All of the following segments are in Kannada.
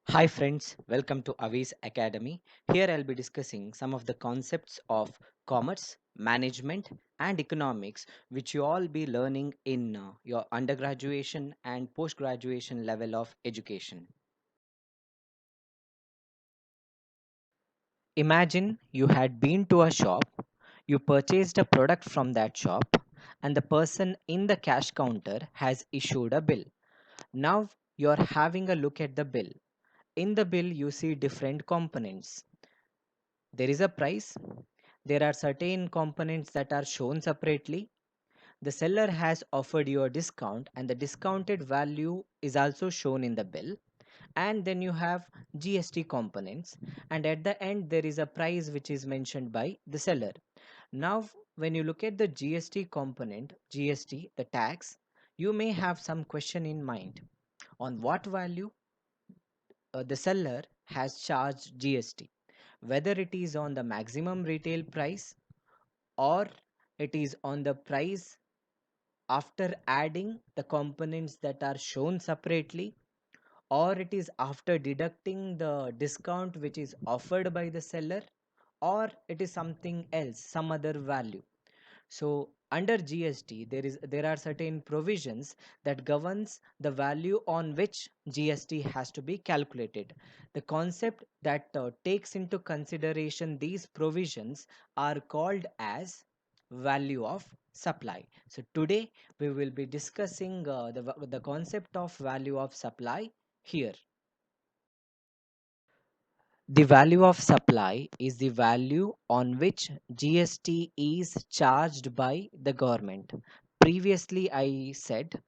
Hi friends, welcome to Avi's Academy. Here I'll be discussing some of the concepts of commerce, management and economics which you all be learning in your undergraduation and post-graduation level of education. Imagine you had been to a shop, you purchased a product from that shop and the person in the cash counter has issued a bill. Now you're having a look at the bill. In the bill you see different components. There is a price. There are certain components that are shown separately. The seller has offered you a discount, and the discounted value is also shown in the bill. And then you have GST components, and at the end, there is a price which is mentioned by the seller. Now, when you look at the GST component, GST, the tax, you may have some question in mind on what value the seller has charged GST, whether it is on the maximum retail price or it is on the price after adding the components that are shown separately, or it is after deducting the discount which is offered by the seller, or it is something else, some other value. So under GST, there are certain provisions that governs the value on which GST has to be calculated. The concept that takes into consideration these provisions are called as value of supply. So today we will be discussing the concept of value of supply here. The value of supply is the value on which GST is charged by the government. Previously, I said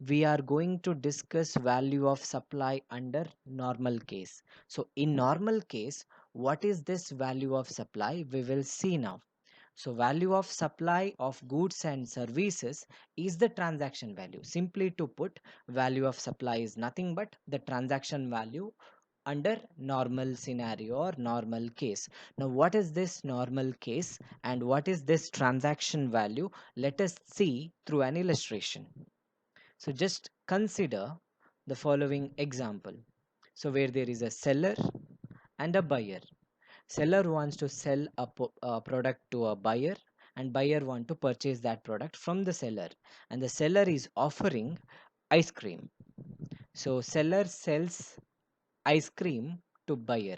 we are going to discuss value of supply under normal case. So, in normal case, what is this value of supply? We will see now. So, value of supply of goods and services is the transaction value. Simply to put, value of supply is nothing but the transaction value under normal scenario or normal case. Now, what is this normal case and what is this transaction value? Let us see through an illustration. So, just consider the following example. So, where there is a seller and a buyer. Seller wants to sell a product to a buyer and buyer want to purchase that product from the seller, and the seller is offering ice cream. So seller sells ice cream to buyer.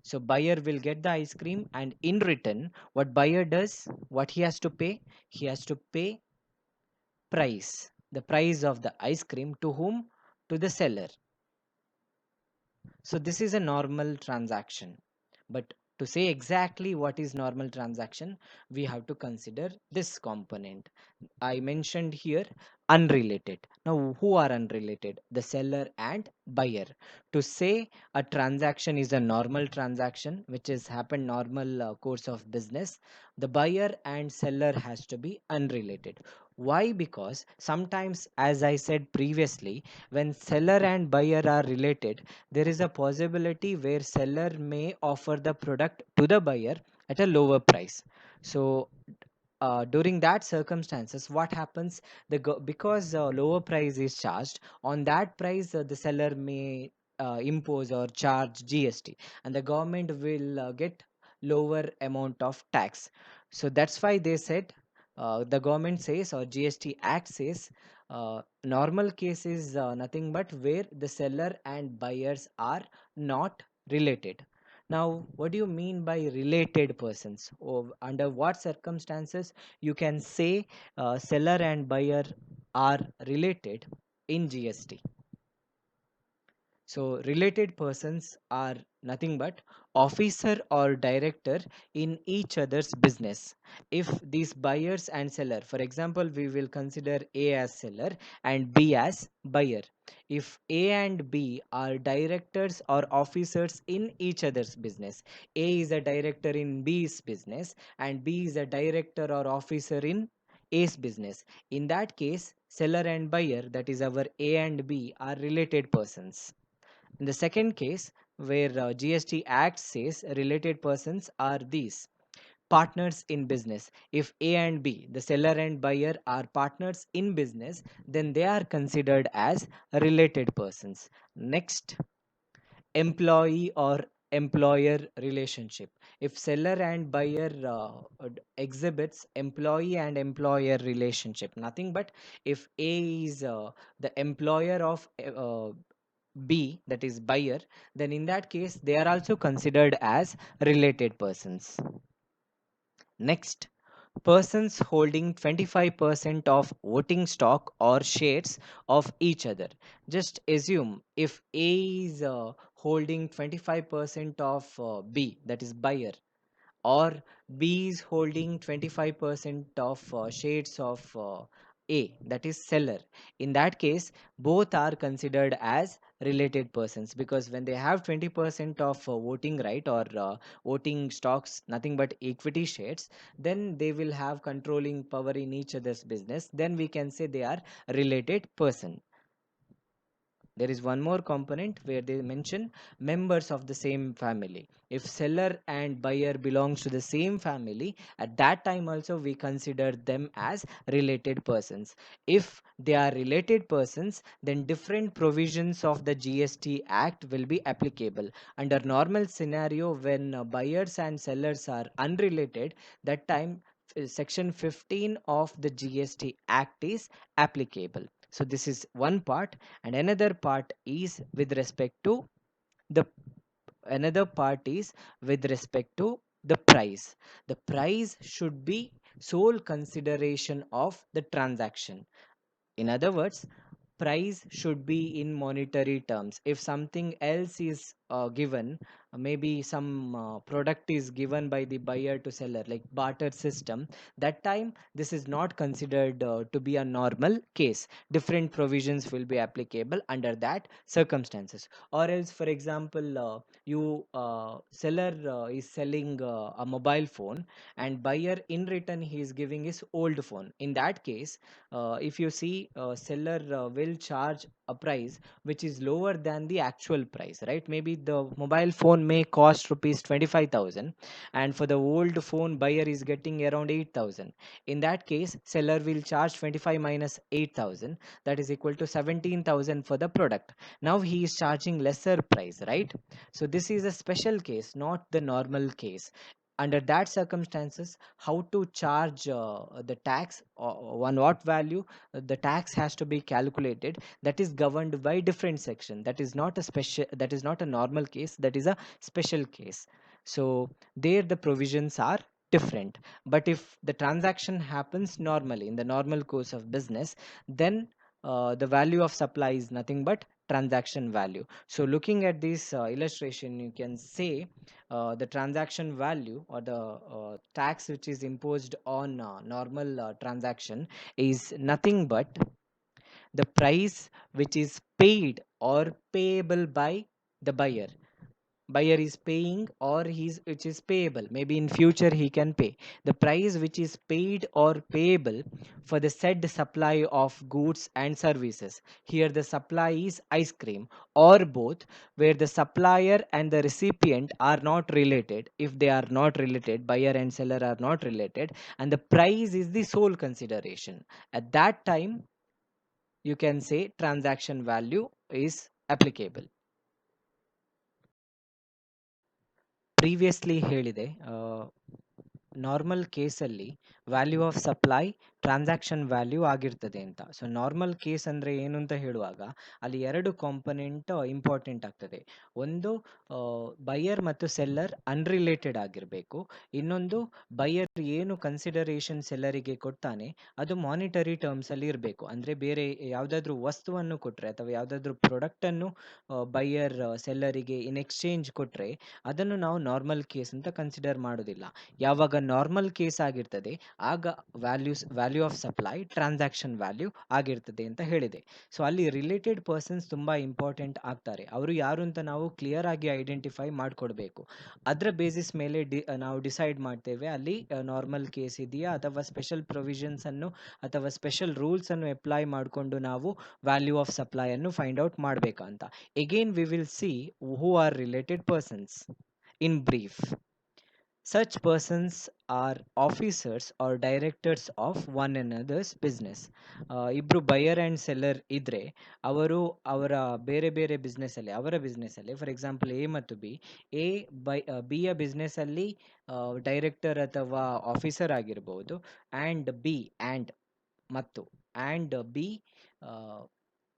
So buyer will get the ice cream, and in return what buyer does, what he has to pay, he has to pay price, the price of the ice cream to whom? To the seller. So this is a normal transaction. But to say exactly what is normal transaction, we have to consider this component. I mentioned here unrelated. Now, who are unrelated? The seller and buyer. To say a transaction is a normal transaction, which is happened normal course of business, the buyer and seller has to be unrelated. Why? Because sometimes, as I said previously, when seller and buyer are related, there is a possibility where seller may offer the product to the buyer at a lower price. So during that circumstances, what happens, because lower price is charged on that price, the seller may impose or charge GST, and the government will get lower amount of tax. So that's why they said, the government says, or GST act says, normal case is nothing but where the seller and buyers are not related. Now, what do you mean by related persons? Or under what circumstances you can say seller and buyer are related in GST? So, related persons are nothing but officer or director in each other's business. If these buyers and seller, for example, we will consider A as seller and B as buyer. If A and B are directors or officers in each other's business, A is a director in B's business and B is a director or officer in A's business. In that case, seller and buyer, that is our A and B, are related persons. In the second case, where GST Act says related persons are these partners in business. If A and B, the seller and buyer, are partners in business, then they are considered as related persons. Next, employee or employer relationship. If seller and buyer exhibits employee and employer relationship, nothing but if A is the employer of B, that is buyer, then in that case they are also considered as related persons. Next, persons holding 25% of voting stock or shares of each other. Just assume if A is holding 25% of B, that is buyer, or B is holding 25% of shares of A, that is seller. In that case, both are considered as related persons, because when they have 20% of voting right or voting stocks, nothing but equity shares, then they will have controlling power in each other's business. Then we can say they are related person. There is one more component where they mention members of the same family. If seller and buyer belongs to the same family, at that time also we consider them as related persons. If they are related persons, then different provisions of the GST Act will be applicable. Under normal scenario, when buyers and sellers are unrelated, that time section 15 of the GST Act is applicable. So this is one part, and another part is with respect to the another part is with respect to the price. The price should be sole consideration of the transaction. In other words, price should be in monetary terms. If something else is given, maybe some product is given by the buyer to seller, like barter system, that time this is not considered to be a normal case. Different provisions will be applicable under that circumstances. Or else, for example, you seller is selling a mobile phone, and buyer in return he is giving his old phone. In that case, if you see, seller will charge a price which is lower than the actual price, right? Maybe the mobile phone may cost rupees 25,000, and for the old phone buyer is getting around 8,000. In that case, seller will charge 25 minus 8,000, that is equal to 17,000 for the product. Now he is charging lesser price, right? So this is a special case, not the normal case. Under that circumstances, how to charge the tax on what value the tax has to be calculated, that is governed by different section. That is not a special, that is not a normal case, that is a special case. So there the provisions are different. But if the transaction happens normally in the normal course of business, then the value of supply is nothing but transaction value. So looking at this illustration, you can say the transaction value or the tax which is imposed on normal transaction is nothing but the price which is paid or payable by the buyer is paying, or he's which is payable, maybe in future he can pay the price which is paid or payable for the said supply of goods and services. Here the supply is ice cream, or both, where the supplier and the recipient are not related. If they are not related, buyer and seller are not related, and the price is the sole consideration, at that time you can say transaction value is applicable. Previously ಹೇಳಿದೆ, ನಾರ್ಮಲ್ ಕೇಸಲ್ಲಿ value of supply transaction value ಆಗಿರ್ತದೆ ಅಂತ. ಸೊ ನಾರ್ಮಲ್ ಕೇಸ್ ಅಂದರೆ ಏನು ಅಂತ ಹೇಳುವಾಗ ಅಲ್ಲಿ ಎರಡು ಕಾಂಪೊನೆಂಟ್ ಇಂಪಾರ್ಟೆಂಟ್ ಆಗ್ತದೆ. ಒಂದು, ಬೈಯರ್ ಮತ್ತು ಸೆಲ್ಲರ್ ಅನ್ರಿಲೇಟೆಡ್ ಆಗಿರಬೇಕು. ಇನ್ನೊಂದು, ಬೈಯರ್ ಏನು ಕನ್ಸಿಡರೇಷನ್ ಸೆಲ್ಲರಿಗೆ ಕೊಡ್ತಾನೆ ಅದು ಮಾನಿಟರಿ ಟರ್ಮ್ಸಲ್ಲಿ ಇರಬೇಕು. ಅಂದರೆ ಬೇರೆ ಯಾವುದಾದ್ರೂ ವಸ್ತುವನ್ನು ಕೊಟ್ಟರೆ ಅಥವಾ ಯಾವುದಾದ್ರೂ ಪ್ರಾಡಕ್ಟನ್ನು ಬೈಯರ್ ಸೆಲ್ಲರಿಗೆ ಇನ್ ಎಕ್ಸ್ಚೇಂಜ್ ಕೊಟ್ಟರೆ ಅದನ್ನು ನಾವು ನಾರ್ಮಲ್ ಕೇಸ್ ಅಂತ ಕನ್ಸಿಡರ್ ಮಾಡೋದಿಲ್ಲ. ಯಾವಾಗ ನಾರ್ಮಲ್ ಕೇಸ್ ಆಗಿರ್ತದೆ ಆಗ value of supply transaction value ಆಗಿರ್ತದೆ ಅಂತ ಹೇಳಿದೆ. ಸೊ ಅಲ್ಲಿ ರಿಲೇಟೆಡ್ ಪರ್ಸನ್ಸ್ ತುಂಬಾ ಇಂಪಾರ್ಟೆಂಟ್ ಆಗ್ತಾರೆ. ಅವರು ಯಾರು ಅಂತ ನಾವು ಕ್ಲಿಯರ್ ಆಗಿ ಐಡೆಂಟಿಫೈ ಮಾಡ್ಕೊಡ್ಬೇಕು. ಅದರ ಬೇಸಿಸ್ ಮೇಲೆ ನಾವು ಡಿಸೈಡ್ ಮಾಡ್ತೇವೆ ಅಲ್ಲಿ ನಾರ್ಮಲ್ ಕೇಸ್ ಇದೆಯಾ ಅಥವಾ ಸ್ಪೆಷಲ್ ಪ್ರೊವಿಷನ್ಸ್ ಅನ್ನು ಅಥವಾ ಸ್ಪೆಷಲ್ ರೂಲ್ಸ್ ಅನ್ನು ಅಪ್ಲೈ ಮಾಡಿಕೊಂಡು ನಾವು ವ್ಯಾಲ್ಯೂ ಆಫ್ ಸಪ್ಲೈ ಅನ್ನು ಫೈಂಡ್ ಔಟ್ ಮಾಡ್ಬೇಕಂತ. Again we will C who are related persons in brief. Such persons are officers or directors of one another's business. ಇಬ್ರು ಬಯರ್ ಆ್ಯಂಡ್ ಸೆಲ್ಲರ್ ಇದ್ರೆ ಅವರು ಅವರ ಬೇರೆ ಬೇರೆ ಬಿಸ್ನೆಸ್ಸಲ್ಲಿ ಅವರ ಬಿಸ್ನೆಸ್ಸಲ್ಲಿ ಫಾರ್ ಎಕ್ಸಾಂಪಲ್ ಎ ಮತ್ತು ಬಿ, ಎ ಬಿಯ ಬಿಸ್ನೆಸ್ಸಲ್ಲಿ ಡೈರೆಕ್ಟರ್ ಅಥವಾ ಆಫೀಸರ್ ಆಗಿರ್ಬೋದು, ಆ್ಯಂಡ್ ಮತ್ತು ಆ್ಯಂಡ್ ಬಿ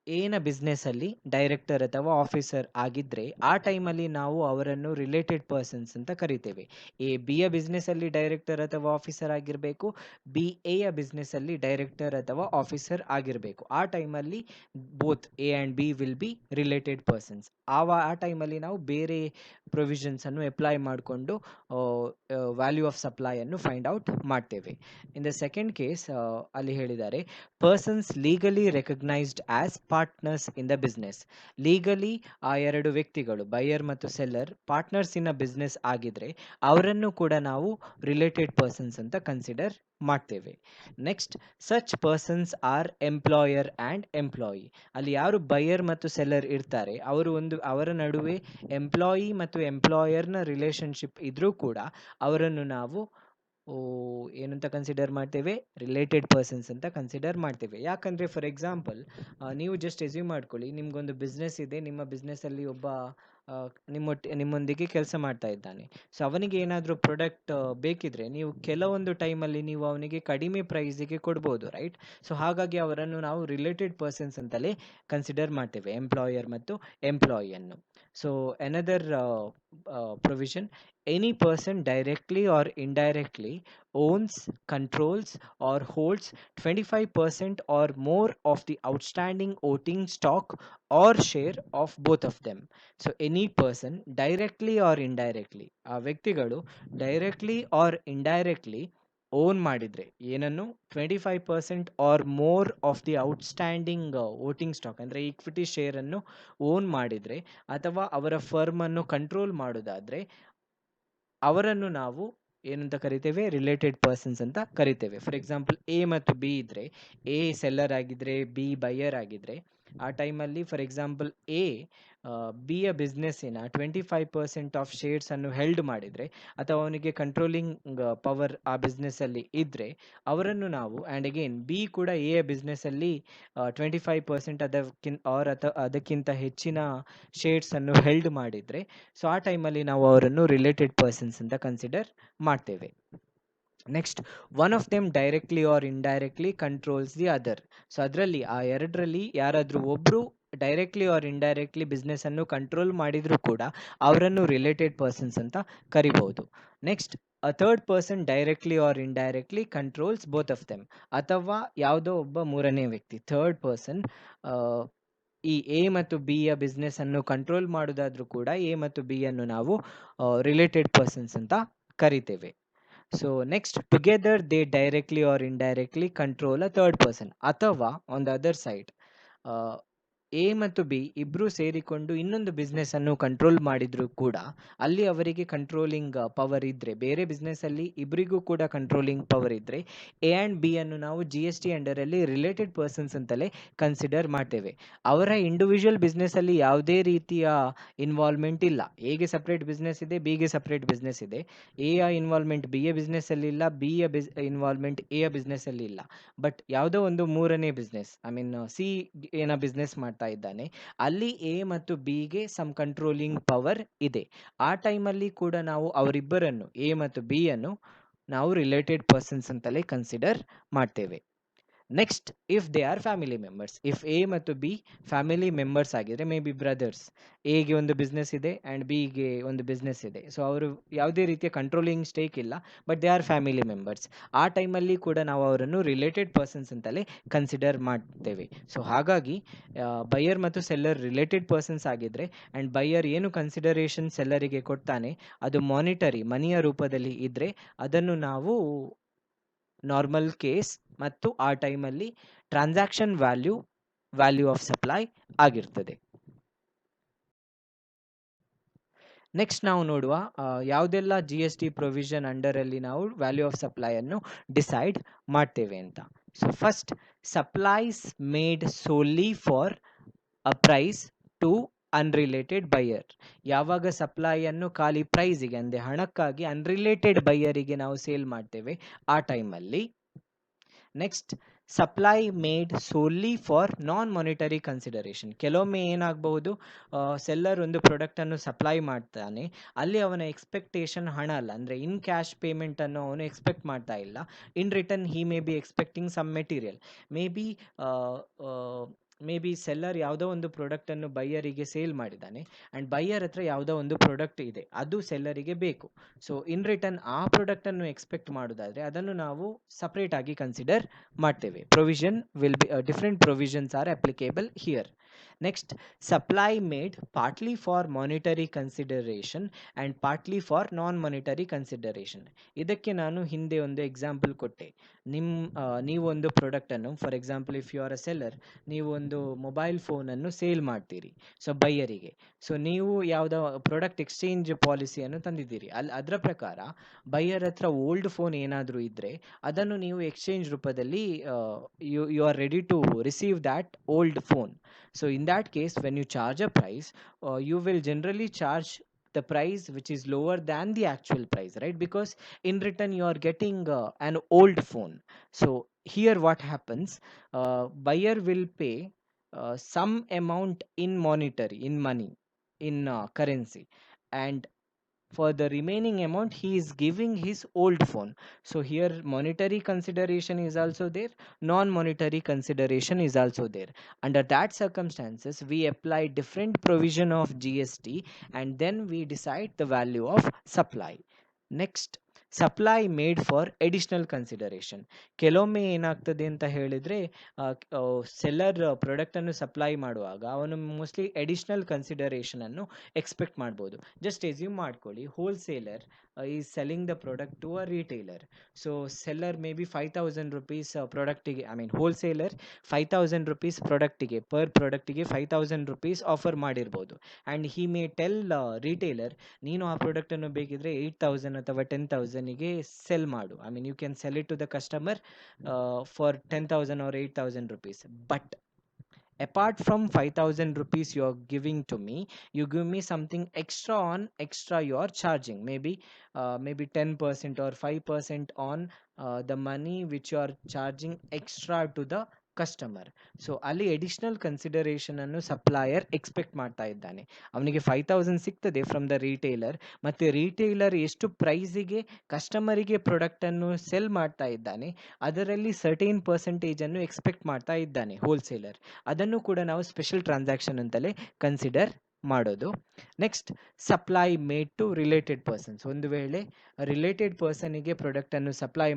ಎನ ಬಿಸ್ನೆಸ್ಸಲ್ಲಿ ಡೈರೆಕ್ಟರ್ ಅಥವಾ ಆಫೀಸರ್ ಆಗಿದ್ದರೆ ಆ ಟೈಮಲ್ಲಿ ನಾವು ಅವರನ್ನು ರಿಲೇಟೆಡ್ ಪರ್ಸನ್ಸ್ ಅಂತ ಕರಿತೇವೆ. ಎ ಬಿಯ ಬಿಸ್ನೆಸ್ಸಲ್ಲಿ ಡೈರೆಕ್ಟರ್ ಅಥವಾ ಆಫೀಸರ್ ಆಗಿರಬೇಕು, ಬಿ ಎಯ ಬಿಸ್ನೆಸ್ಸಲ್ಲಿ ಡೈರೆಕ್ಟರ್ ಅಥವಾ ಆಫೀಸರ್ ಆಗಿರಬೇಕು. ಆ ಟೈಮಲ್ಲಿ both A and B will be related persons. ಆ ಟೈಮಲ್ಲಿ ನಾವು ಬೇರೆ ಪ್ರೊವಿಷನ್ಸನ್ನು ಅಪ್ಲೈ ಮಾಡಿಕೊಂಡು ವ್ಯಾಲ್ಯೂ ಆಫ್ ಸಪ್ಲೈಯನ್ನು ಫೈಂಡ್ ಔಟ್ ಮಾಡ್ತೇವೆ. ಇನ್ ದ ಸೆಕೆಂಡ್ ಕೇಸ್ ಅಲ್ಲಿ ಹೇಳಿದ್ದಾರೆ persons legally recognised as partners in the business. Legally ಆ ಎರಡು ವ್ಯಕ್ತಿಗಳು ಬಯರ್ ಮತ್ತು seller partners in a business ಆಗಿದ್ರೆ ಅವರನ್ನು ಕೂಡ ನಾವು ರಿಲೇಟೆಡ್ ಪರ್ಸನ್ಸ್ ಅಂತ ಕನ್ಸಿಡರ್ ಮಾಡ್ತೇವೆ. Next, such persons are employer and employee. ಅಲ್ಲಿ ಯಾರು ಬಯರ್ ಮತ್ತು ಸೆಲ್ಲರ್ ಇರ್ತಾರೆ ಅವರ ನಡುವೆ ಎಂಪ್ಲಾಯಿ ಮತ್ತು ಎಂಪ್ಲಾಯರ್ನ ರಿಲೇಷನ್ಶಿಪ್ ಇದ್ರೂ ಕೂಡ ಅವರನ್ನು ನಾವು ಏನಂತ ಕನ್ಸಿಡರ್ ಮಾಡ್ತೇವೆ, ರಿಲೇಟೆಡ್ ಪರ್ಸನ್ಸ್ ಅಂತ ಕನ್ಸಿಡರ್ ಮಾಡ್ತೇವೆ. ಯಾಕಂದರೆ ಫಾರ್ ಎಕ್ಸಾಂಪಲ್ ನೀವು ಜಸ್ಟ್ ಎಸ್ಯೂಮ್ ಮಾಡ್ಕೊಳ್ಳಿ, ನಿಮ್ಗೊಂದು ಬಿಸ್ನೆಸ್ ಇದೆ, ನಿಮ್ಮ ಬಿಸ್ನೆಸ್ಸಲ್ಲಿ ಒಬ್ಬ ನಿಮ್ಮೊಂದಿಗೆ ಕೆಲಸ ಮಾಡ್ತಾ ಇದ್ದಾನೆ. ಸೊ ಅವನಿಗೆ ಏನಾದರೂ ಪ್ರಾಡಕ್ಟ್ ಬೇಕಿದ್ರೆ ನೀವು ಕೆಲವೊಂದು ಟೈಮಲ್ಲಿ ನೀವು ಅವನಿಗೆ ಕಡಿಮೆ ಪ್ರೈಸಿಗೆ ಕೊಡ್ಬೋದು, ರೈಟ್? ಸೊ ಹಾಗಾಗಿ ಅವರನ್ನು ನಾವು ರಿಲೇಟೆಡ್ ಪರ್ಸನ್ಸ್ ಅಂತಲೇ ಕನ್ಸಿಡರ್ ಮಾಡ್ತೇವೆ, ಎಂಪ್ಲಾಯರ್ ಮತ್ತು ಎಂಪ್ಲಾಯಿಯನ್ನು. So another provision, any person directly or indirectly owns, controls or holds 25% or more of the outstanding voting stock or share of both of them. So any person directly or indirectly, ಆ ವ್ಯಕ್ತಿಗಳು ಡೈರೆಕ್ಟ್ಲಿ ಆರ್ ಇಂಡೈರೆಕ್ಟ್ಲಿ ಓನ್ ಮಾಡಿದರೆ ಏನನ್ನು 25% or more of the outstanding voting stock ಅಂದರೆ ಈಕ್ವಿಟಿ ಶೇರನ್ನು ಓನ್ ಮಾಡಿದರೆ ಅಥವಾ ಅವರ ಫರ್ಮನ್ನು ಕಂಟ್ರೋಲ್ ಮಾಡೋದಾದರೆ ಅವರನ್ನು ನಾವು ಏನಂತ ಕರಿತೇವೆ, ರಿಲೇಟೆಡ್ ಪರ್ಸನ್ಸ್ ಅಂತ ಕರಿತೇವೆ. ಫಾರ್ ಎಕ್ಸಾಂಪಲ್ ಎ ಮತ್ತು ಬಿ ಇದ್ದರೆ, ಎ ಸೆಲ್ಲರ್ ಆಗಿದ್ದರೆ ಬಿ ಬೈಯರ್ ಆಗಿದ್ದರೆ ಆ ಟೈಮಲ್ಲಿ ಫಾರ್ ಎಕ್ಸಾಂಪಲ್ ಎ ಬಿಯ ಬಿಸ್ನೆಸ್ಸಿನ 25% ಆಫ್ ಶೇರ್ಸನ್ನು ಹೆಲ್ಡ್ ಮಾಡಿದರೆ ಅಥವಾ ಅವನಿಗೆ ಕಂಟ್ರೋಲಿಂಗ್ ಪವರ್ ಆ ಬಿಸ್ನೆಸ್ಸಲ್ಲಿ ಇದ್ದರೆ ಅವರನ್ನು ನಾವು, ಆ್ಯಂಡ್ ಅಗೇನ್ ಬಿ ಕೂಡ ಎ ಬಿಸ್ನೆಸ್ಸಲ್ಲಿ 25% ಅದಕ್ಕಿಂತ ಹೆಚ್ಚಿನ ಶೇರ್ಸನ್ನು ಹೆಲ್ಡ್ ಮಾಡಿದರೆ ಸೊ ಆ ಟೈಮಲ್ಲಿ ನಾವು ಅವರನ್ನು ರಿಲೇಟೆಡ್ ಪರ್ಸನ್ಸ್ ಅಂತ ಕನ್ಸಿಡರ್ ಮಾಡ್ತೇವೆ. Next, one of them directly or indirectly controls the other. So ಅದರಲ್ಲಿ ಆ ಎರಡರಲ್ಲಿ ಯಾರಾದರೂ ಒಬ್ಬರು ಡೈರೆಕ್ಟ್ಲಿ ಆರ್ ಇಂಡೈರೆಕ್ಟ್ಲಿ ಬಿಸ್ನೆಸ್ಸನ್ನು ಕಂಟ್ರೋಲ್ ಮಾಡಿದರೂ ಕೂಡ ಅವರನ್ನು ರಿಲೇಟೆಡ್ ಪರ್ಸನ್ಸ್ ಅಂತ ಕರಿಬಹುದು. Next, a third person directly or indirectly controls both of them. ಅಥವಾ ಯಾವುದೋ ಒಬ್ಬ ಮೂರನೇ ವ್ಯಕ್ತಿ, ಥರ್ಡ್ ಪರ್ಸನ್, ಈ ಎ ಮತ್ತು ಬಿಯ ಬಿಸ್ನೆಸ್ಸನ್ನು ಕಂಟ್ರೋಲ್ ಮಾಡೋದಾದ್ರೂ ಕೂಡ ಎ ಮತ್ತು ಬಿಯನ್ನು ನಾವು ರಿಲೇಟೆಡ್ ಪರ್ಸನ್ಸ್ ಅಂತ ಕರಿತೇವೆ. So next, together they directly or indirectly control a third person. ಅಥವಾ on the other side A ಮತ್ತು ಬಿ ಇಬ್ಬರು ಸೇರಿಕೊಂಡು ಇನ್ನೊಂದು ಬಿಸ್ನೆಸ್ಸನ್ನು ಕಂಟ್ರೋಲ್ ಮಾಡಿದರೂ ಕೂಡ ಅಲ್ಲಿ ಅವರಿಗೆ ಕಂಟ್ರೋಲಿಂಗ್ ಪವರ್ ಇದ್ದರೆ, ಬೇರೆ ಬಿಸ್ನೆಸ್ಸಲ್ಲಿ ಇಬ್ಬರಿಗೂ ಕೂಡ ಕಂಟ್ರೋಲಿಂಗ್ ಪವರ್ ಇದ್ದರೆ ಎ ಆ್ಯಂಡ್ ಬಿ ಅನ್ನು ನಾವು GST ಅಂಡರಲ್ಲಿ ರಿಲೇಟೆಡ್ ಪರ್ಸನ್ಸ್ ಅಂತಲೇ ಕನ್ಸಿಡರ್ ಮಾಡ್ತೇವೆ. ಅವರ ಇಂಡಿವಿಜುವಲ್ ಬಿಸ್ನೆಸ್ಸಲ್ಲಿ ಯಾವುದೇ ರೀತಿಯ ಇನ್ವಾಲ್ವ್ಮೆಂಟ್ ಇಲ್ಲ. ಎಗೆ ಸಪ್ರೇಟ್ ಬಿಸ್ನೆಸ್ ಇದೆ, ಬಿಗೆ ಸಪ್ರೇಟ್ ಬಿಸ್ನೆಸ್ ಇದೆ. ಎಯ ಇನ್ವಾಲ್ವ್ಮೆಂಟ್ ಬಿಯ ಬಿಸ್ನೆಸ್ಸಲ್ಲಿ ಇಲ್ಲ, ಬಿಯ ಇನ್ವಾಲ್ವ್ಮೆಂಟ್ ಎಯ ಬಿಸ್ನೆಸ್ಸಲ್ಲಿ ಇಲ್ಲ. ಬಟ್ ಯಾವುದೋ ಒಂದು ಮೂರನೇ ಬಿಸ್ನೆಸ್, ಸಿ ಏನ ಬಿಸ್ನೆಸ್ ಮಾಡ್ತಾ ಇದ್ದಾನೆ, ಅಲ್ಲಿ ಎ ಮತ್ತು ಬಿಗೆ ಸಮ್ ಕಂಟ್ರೋಲಿಂಗ್ ಪವರ್ ಇದೆ. ಆ ಟೈಮಲ್ಲಿ ಕೂಡ ನಾವು ಅವರಿಬ್ಬರನ್ನು, ಎ ಮತ್ತು ಬಿ ಅನ್ನು ನಾವು ರಿಲೇಟೆಡ್ ಪರ್ಸನ್ಸ್ ಅಂತಲೇ ಕನ್ಸಿಡರ್ ಮಾಡ್ತೇವೆ. Next, if they are family members. If A ಮತ್ತು ಬಿ ಫ್ಯಾಮಿಲಿ ಮೆಂಬರ್ಸ್ ಆಗಿದ್ರೆ, ಮೇ ಬಿ ಬ್ರದರ್ಸ್, ಎಗೆ ಒಂದು ಬಿಸ್ನೆಸ್ ಇದೆ ಆ್ಯಂಡ್ ಬಿಗೆ ಒಂದು ಬಿಸ್ನೆಸ್ ಇದೆ. ಸೊ ಅವರು ಯಾವುದೇ ರೀತಿಯ ಕಂಟ್ರೋಲಿಂಗ್ ಸ್ಟೇಕ್ ಇಲ್ಲ, but they are family members. ಆ ಟೈಮಲ್ಲಿ ಕೂಡ ನಾವು ಅವರನ್ನು ರಿಲೇಟೆಡ್ ಪರ್ಸನ್ಸ್ ಅಂತಲೇ ಕನ್ಸಿಡರ್ ಮಾಡ್ತೇವೆ. ಸೊ ಹಾಗಾಗಿ ಬೈಯರ್ ಮತ್ತು ಸೆಲ್ಲರ್ ರಿಲೇಟೆಡ್ ಪರ್ಸನ್ಸ್ ಆಗಿದ್ದರೆ ಆ್ಯಂಡ್ ಬೈಯರ್ ಏನು ಕನ್ಸಿಡರೇಷನ್ ಸೆಲ್ಲರಿಗೆ ಕೊಡ್ತಾನೆ ಅದು ಮಾನಿಟರಿ ಮನಿಯ ರೂಪದಲ್ಲಿ ಇದ್ದರೆ ಅದನ್ನು ನಾವು ನಾರ್ಮಲ್ ಕೇಸ್ ಮತ್ತು ಆ ಟೈಮಲ್ಲಿ ಟ್ರಾನ್ಸಾಕ್ಷನ್ ವ್ಯಾಲ್ಯೂ ಆಫ್ ಸಪ್ಲೈ ಆಗಿರ್ತದೆ. ನೆಕ್ಸ್ಟ್ ನಾವು ನೋಡುವ ಯಾವುದೆಲ್ಲ GST ಪ್ರೊವಿಷನ್ ಅಂಡರಲ್ಲಿ ನಾವು ವ್ಯಾಲ್ಯೂ ಆಫ್ ಸಪ್ಲೈಯನ್ನು ಡಿಸೈಡ್ ಮಾಡ್ತೇವೆ ಅಂತ. So first, supplies made solely for a price to unrelated buyer. ಯಾವಾಗ ಸಪ್ಲೈಯನ್ನು ಖಾಲಿ ಪ್ರೈಸಿಗೆ ಅಂದರೆ ಹಣಕ್ಕಾಗಿ ಅನ್ರಿಲೇಟೆಡ್ ಬೈಯರಿಗೆ ನಾವು ಸೇಲ್ ಮಾಡ್ತೇವೆ ಆ ಟೈಮಲ್ಲಿ. Next, supply made solely for non monetary consideration. ಕೆಲವೊಮ್ಮೆ ಏನಾಗಬಹುದು, ಸೆಲ್ಲರ್ ಒಂದು ಪ್ರಾಡಕ್ಟನ್ನು ಸಪ್ಲೈ ಮಾಡ್ತಾನೆ, ಅಲ್ಲಿ ಅವನ ಎಕ್ಸ್ಪೆಕ್ಟೇಷನ್ ಹಣ ಅಲ್ಲ, ಅಂದರೆ ಇನ್ ಕ್ಯಾಶ್ ಪೇಮೆಂಟನ್ನು ಅವನು ಎಕ್ಸ್ಪೆಕ್ಟ್ ಮಾಡ್ತಾ ಇಲ್ಲ. In return he may be expecting some material. May be seller ಯಾವುದೋ ಒಂದು ಪ್ರಾಡಕ್ಟನ್ನು ಬೈಯರಿಗೆ ಸೇಲ್ ಮಾಡಿದ್ದಾನೆ, ಆ್ಯಂಡ್ ಬೈಯರ್ ಹತ್ರ ಯಾವುದೋ ಒಂದು ಪ್ರಾಡಕ್ಟ್ ಇದೆ, ಅದು ಸೆಲ್ಲರಿಗೆ ಬೇಕು. ಸೊ ಇನ್ ರಿಟರ್ನ್ ಆ ಪ್ರಾಡಕ್ಟನ್ನು ಎಕ್ಸ್ಪೆಕ್ಟ್ ಮಾಡೋದಾದರೆ ಅದನ್ನು ನಾವು ಸಪ್ರೇಟ್ ಆಗಿ ಕನ್ಸಿಡರ್ ಮಾಡ್ತೇವೆ. Provision will be different provisions are applicable here. Next, supply made partly for monetary consideration and partly for non monetary consideration. ಇದಕ್ಕೆ ನಾನು ಹಿಂದೆ ಒಂದು ಎಕ್ಸಾಂಪಲ್ ಕೊಟ್ಟೆ. ನೀವು ಒಂದು ಪ್ರಾಡಕ್ಟನ್ನು, for example if you are a seller, ನೀವು ಒಂದು ಮೊಬೈಲ್ ಫೋನನ್ನು ಸೇಲ್ ಮಾಡ್ತೀರಿ ಸೊ ಬೈಯರಿಗೆ. ಸೊ ನೀವು ಯಾವುದೋ ಪ್ರಾಡಕ್ಟ್ ಎಕ್ಸ್ಚೇಂಜ್ ಪಾಲಿಸಿಯನ್ನು ತಂದಿದ್ದೀರಿ, ಅದರ ಪ್ರಕಾರ ಬೈಯರ್ ಹತ್ರ ಓಲ್ಡ್ ಫೋನ್ ಏನಾದರೂ ಇದ್ದರೆ ಅದನ್ನು ನೀವು ಎಕ್ಸ್ಚೇಂಜ್ ರೂಪದಲ್ಲಿ you are ready to receive that old phone. So in that case, when you charge a price, you will generally charge the price which is lower than the actual price, right? Because in return you are getting an old phone. So here what happens, buyer will pay some amount in money, in currency, and for the remaining amount he is giving his old phone. So here monetary consideration is also there, non-monetary consideration is also there. Under that circumstances we apply different provision of GST, and then we decide the value of supply. Next, supply made for additional consideration. ಕೆಲವೊಮ್ಮೆ ಏನಾಗ್ತದೆ ಅಂತ ಹೇಳಿದರೆ, ಸೆಲ್ಲರ್ ಪ್ರಾಡಕ್ಟನ್ನು ಸಪ್ಲೈ ಮಾಡುವಾಗ ಅವನು ಮೋಸ್ಟ್ಲಿ ಎಡಿಷನಲ್ ಕನ್ಸಿಡರೇಷನನ್ನು ಎಕ್ಸ್ಪೆಕ್ಟ್ ಮಾಡ್ಬೋದು. ಜಸ್ಟ್ ಎಸ್ಯೂಮ್ ಮಾಡ್ಕೊಳ್ಳಿ, wholesaler is selling the product to a retailer. So seller may be 5,000 rupees ಪ್ರಾಡಕ್ಟಿಗೆ, ಹೋಲ್ಸೇಲರ್ 5,000 rupees ಪ್ರಾಡಕ್ಟಿಗೆ, ಪರ್ ಪ್ರಾಡಕ್ಟಿಗೆ 5,000 rupees ಆಫರ್ ಮಾಡಿರ್ಬೋದು. And he may tell retailer, ನೀನು ಆ ಪ್ರಾಡಕ್ಟನ್ನು ಬೇಕಿದ್ರೆ 8,000 ಅಥವಾ 10,000ಗೆ ಸೆಲ್ ಮಾಡು. You can sell it to the customer for 10,000 or 8,000 rupees. But apart from 5,000 rupees you are giving to me, you give me something extra you are charging, maybe 10% or 5% on the money which you are charging extra to the customer. So ಅಲ್ಲಿ ಎಡಿಷನಲ್ ಕನ್ಸಿಡರೇಷನ್ ಅನ್ನು ಸಪ್ಲೈಯರ್ ಎಕ್ಸ್ಪೆಕ್ಟ್ ಮಾಡ್ತಾ ಇದ್ದಾನೆ. ಅವನಿಗೆ 5,000 ಸಿಗ್ತದೆ ಫ್ರಮ್ ದ ರಿಟೇಲರ್, ಮತ್ತು ರಿಟೇಲರ್ ಎಷ್ಟು ಪ್ರೈಸಿಗೆ ಕಸ್ಟಮರಿಗೆ ಪ್ರಾಡಕ್ಟನ್ನು ಸೆಲ್ ಮಾಡ್ತಾ ಇದ್ದಾನೆ ಅದರಲ್ಲಿ ಸರ್ಟೇನ್ ಪರ್ಸೆಂಟೇಜನ್ನು ಎಕ್ಸ್ಪೆಕ್ಟ್ ಮಾಡ್ತಾ ಇದ್ದಾನೆ ಹೋಲ್ಸೇಲರ್. ಅದನ್ನು ಕೂಡ ನಾವು ಸ್ಪೆಷಲ್ ಟ್ರಾನ್ಸಾಕ್ಷನ್ ಅಂತಲೇ ಕನ್ಸಿಡರ್ ಮಾಡೋದು. Next, supply made to related persons. ಒಂದು ವೇಳೆ ರಿಲೇಟೆಡ್ ಪರ್ಸನಿಗೆ ಪ್ರಾಡಕ್ಟನ್ನು ಸಪ್ಲೈ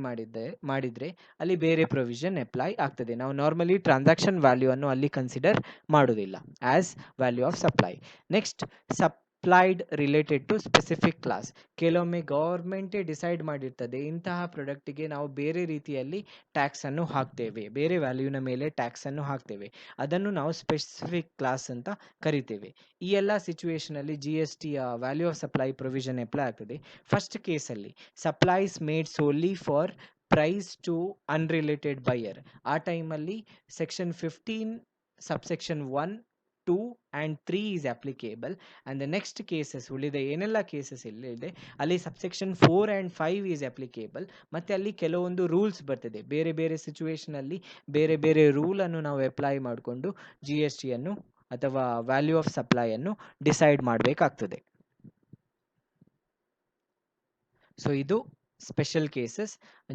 ಮಾಡಿದರೆ ಅಲ್ಲಿ ಬೇರೆ ಪ್ರೊವಿಷನ್ ಅಪ್ಲೈ ಆಗ್ತದೆ. ನಾವು ನಾರ್ಮಲಿ ಟ್ರಾನ್ಸಾಕ್ಷನ್ ವ್ಯಾಲ್ಯೂ ಅನ್ನು ಅಲ್ಲಿ ಕನ್ಸಿಡರ್ ಮಾಡೋದಿಲ್ಲ as value of supply. Next, supplied related to specific class. ಕೆಲವೊಮ್ಮೆ ಗೌರ್ಮೆಂಟೇ ಡಿಸೈಡ್ ಮಾಡಿರ್ತದೆ ಇಂತಹ ಪ್ರಾಡಕ್ಟಿಗೆ ನಾವು ಬೇರೆ ರೀತಿಯಲ್ಲಿ ಟ್ಯಾಕ್ಸನ್ನು ಹಾಕ್ತೇವೆ, ಬೇರೆ ವ್ಯಾಲ್ಯೂನ ಮೇಲೆ ಟ್ಯಾಕ್ಸನ್ನು ಹಾಕ್ತೇವೆ, ಅದನ್ನು ನಾವು ಸ್ಪೆಸಿಫಿಕ್ ಕ್ಲಾಸ್ ಅಂತ ಕರಿತೇವೆ. ಈ ಎಲ್ಲ ಸಿಚುವೇಷನಲ್ಲಿ GST value of supply provision apply ಆಗ್ತದೆ. ಫಸ್ಟ್ ಕೇಸಲ್ಲಿ supplies made solely for price to unrelated buyer, ಆ ಟೈಮಲ್ಲಿ section 15 subsection 1, 2 and 3 is applicable. And the next cases ಉಳಿದ ಏನೆಲ್ಲ ಕೇಸಸ್ ಇದೆ ಅಲ್ಲಿ ಸಬ್ಸೆಕ್ಷನ್ 4 and 5 is applicable. ಮತ್ತು ಅಲ್ಲಿ ಕೆಲವೊಂದು ರೂಲ್ಸ್ ಬರ್ತದೆ, ಬೇರೆ ಬೇರೆ ಸಿಚುವೇಷನಲ್ಲಿ ಬೇರೆ ಬೇರೆ ರೂಲನ್ನು ನಾವು ಅಪ್ಲೈ ಮಾಡಿಕೊಂಡು GSTಯನ್ನು ಅಥವಾ ವ್ಯಾಲ್ಯೂ ಆಫ್ ಸಪ್ಲೈಯನ್ನು ಡಿಸೈಡ್ ಮಾಡಬೇಕಾಗ್ತದೆ. ಸೊ ಇದು ಸ್ಪೆಷಲ್ ಕೇಸಸ್.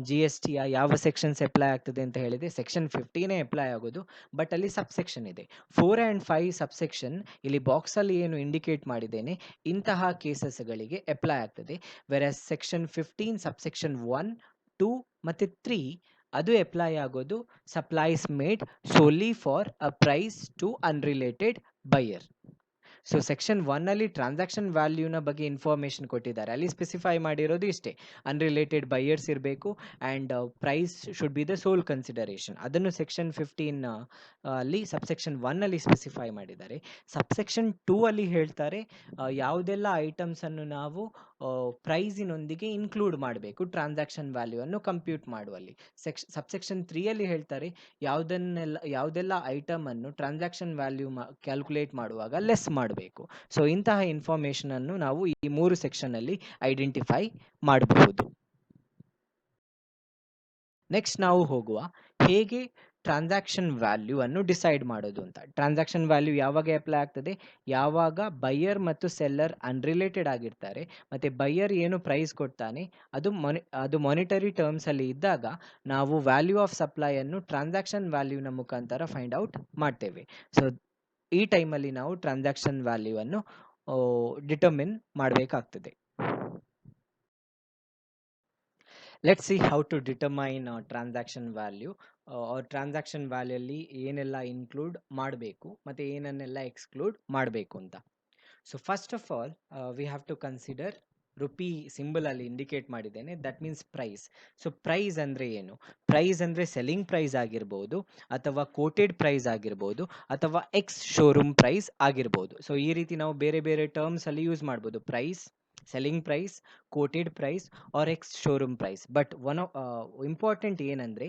GST ಯಾವ ಸೆಕ್ಷನ್ಸ್ ಅಪ್ಲೈ ಆಗ್ತದೆ ಅಂತ ಹೇಳಿದೆ, ಸೆಕ್ಷನ್ 15 ಅಪ್ಲೈ ಆಗೋದು, ಬಟ್ ಅಲ್ಲಿ ಸಬ್ಸೆಕ್ಷನ್ ಇದೆ. 4 and 5 ಸಬ್ಸೆಕ್ಷನ್ ಇಲ್ಲಿ ಬಾಕ್ಸಲ್ಲಿ ಏನು ಇಂಡಿಕೇಟ್ ಮಾಡಿದ್ದೇನೆ ಇಂತಹ ಕೇಸಸ್ಗಳಿಗೆ ಅಪ್ಲೈ ಆಗ್ತದೆ. ವೆರಸ್ ಸೆಕ್ಷನ್ 15 ಸಬ್ಸೆಕ್ಷನ್ 1, 2 ಮತ್ತು 3 ಅದು ಅಪ್ಲೈ ಆಗೋದು supplies made solely for a price to unrelated buyer. So section 1 transaction ವ್ಯಾಲ್ಯೂನ ಬಗ್ಗೆ ಇನ್ಫಾರ್ಮೇಷನ್ ಕೊಟ್ಟಿದ್ದಾರೆ, ಅಲ್ಲಿ ಸ್ಪೆಸಿಫೈ ಮಾಡಿರೋದು ಇಷ್ಟೇ, ಅನ್ರಿಲೇಟೆಡ್ ಬೈಯರ್ಸ್ ಇರಬೇಕು and price should be the sole consideration. ಅದನ್ನು ಸೆಕ್ಷನ್ 15 ಅಲ್ಲಿ ಸಬ್ಸೆಕ್ಷನ್ 1 ಸ್ಪೆಸಿಫೈ ಮಾಡಿದ್ದಾರೆ. ಸಬ್ಸೆಕ್ಷನ್ 2 ಹೇಳ್ತಾರೆ ಯಾವುದೆಲ್ಲ ಐಟಮ್ಸನ್ನು ನಾವು ಪ್ರೈಸಿನೊಂದಿಗೆ ಇನ್ಕ್ಲೂಡ್ ಮಾಡಬೇಕು ಟ್ರಾನ್ಸಾಕ್ಷನ್ ವ್ಯಾಲ್ಯೂವನ್ನು ಕಂಪ್ಯೂಟ್ ಮಾಡುವಲ್ಲಿ. ಸಬ್ಸೆಕ್ಷನ್ 3ಯಲ್ಲಿ ಹೇಳ್ತಾರೆ ಯಾವುದೆಲ್ಲ ಐಟಮನ್ನು ಟ್ರಾನ್ಸಾಕ್ಷನ್ ವ್ಯಾಲ್ಯೂ ಕ್ಯಾಲ್ಕುಲೇಟ್ ಮಾಡುವಾಗ ಲೆಸ್ ಮಾಡಬೇಕು. ಸೊ ಇಂತಹ ಇನ್ಫಾರ್ಮೇಷನನ್ನು ನಾವು ಈ 3 ಸೆಕ್ಷನಲ್ಲಿ ಐಡೆಂಟಿಫೈ ಮಾಡಬಹುದು. ನೆಕ್ಸ್ಟ್ ನಾವು ಹೋಗುವ ಹೇಗೆ ಟ್ರಾನ್ಸಾಕ್ಷನ್ ವ್ಯಾಲ್ಯೂ ಅನ್ನು ಡಿಸೈಡ್ ಮಾಡೋದು ಅಂತ. ಟ್ರಾನ್ಸಾಕ್ಷನ್ ವ್ಯಾಲ್ಯೂ ಯಾವಾಗ ಅಪ್ಲೈ ಆಗ್ತದೆ? ಯಾವಾಗ ಬೈಯರ್ ಮತ್ತು ಸೆಲ್ಲರ್ ಅನ್ರಿಲೇಟೆಡ್ ಆಗಿರ್ತಾರೆ ಮತ್ತು ಬೈಯರ್ ಏನು ಪ್ರೈಸ್ ಕೊಡ್ತಾನೆ ಅದು ಮಾನಿಟರಿ ಟರ್ಮ್ಸ್ ಅಲ್ಲಿ ಇದ್ದಾಗ ನಾವು ವ್ಯಾಲ್ಯೂ ಆಫ್ ಸಪ್ಲೈ ಅನ್ನು ಟ್ರಾನ್ಸಾಕ್ಷನ್ ವ್ಯಾಲ್ಯೂನ ಮುಖಾಂತರ ಫೈಂಡ್ ಔಟ್ ಮಾಡ್ತೇವೆ. ಸೊ ಈ ಟೈಮಲ್ಲಿ ನಾವು ಟ್ರಾನ್ಸಾಕ್ಷನ್ ವ್ಯಾಲ್ಯೂ ಅನ್ನು ಡಿಟರ್ಮಿನ್ ಮಾಡಬೇಕಾಗ್ತದೆ. Let's see how to determine transaction value. Transaction value ಅಲ್ಲಿ ಏನೆಲ್ಲ ಇನ್ಕ್ಲೂಡ್ ಮಾಡಬೇಕು ಮತ್ತು ಏನನ್ನೆಲ್ಲ ಎಕ್ಸ್ಕ್ಲೂಡ್ ಮಾಡಬೇಕು ಅಂತ. So first of all we have to consider rupee symbol ಅಲ್ಲಿ ಇಂಡಿಕೇಟ್ ಮಾಡಿದ್ದೇನೆ, that means price. So price ಅಂದರೆ ಏನು? ಪ್ರೈಸ್ ಅಂದರೆ ಸೆಲ್ಲಿಂಗ್ ಪ್ರೈಸ್ ಆಗಿರ್ಬೋದು, ಅಥವಾ ಕೋಟೆಡ್ ಪ್ರೈಸ್ ಆಗಿರ್ಬೋದು, ಅಥವಾ ಎಕ್ಸ್ ಶೋರೂಮ್ ಪ್ರೈಸ್ ಆಗಿರ್ಬೋದು. ಸೊ ಈ ರೀತಿ ನಾವು ಬೇರೆ ಬೇರೆ ಟರ್ಮ್ಸ್ ಅಲ್ಲಿ ಯೂಸ್ ಮಾಡ್ಬೋದು: price, selling price, quoted price or ex showroom price. But one important ಏನಂದರೆ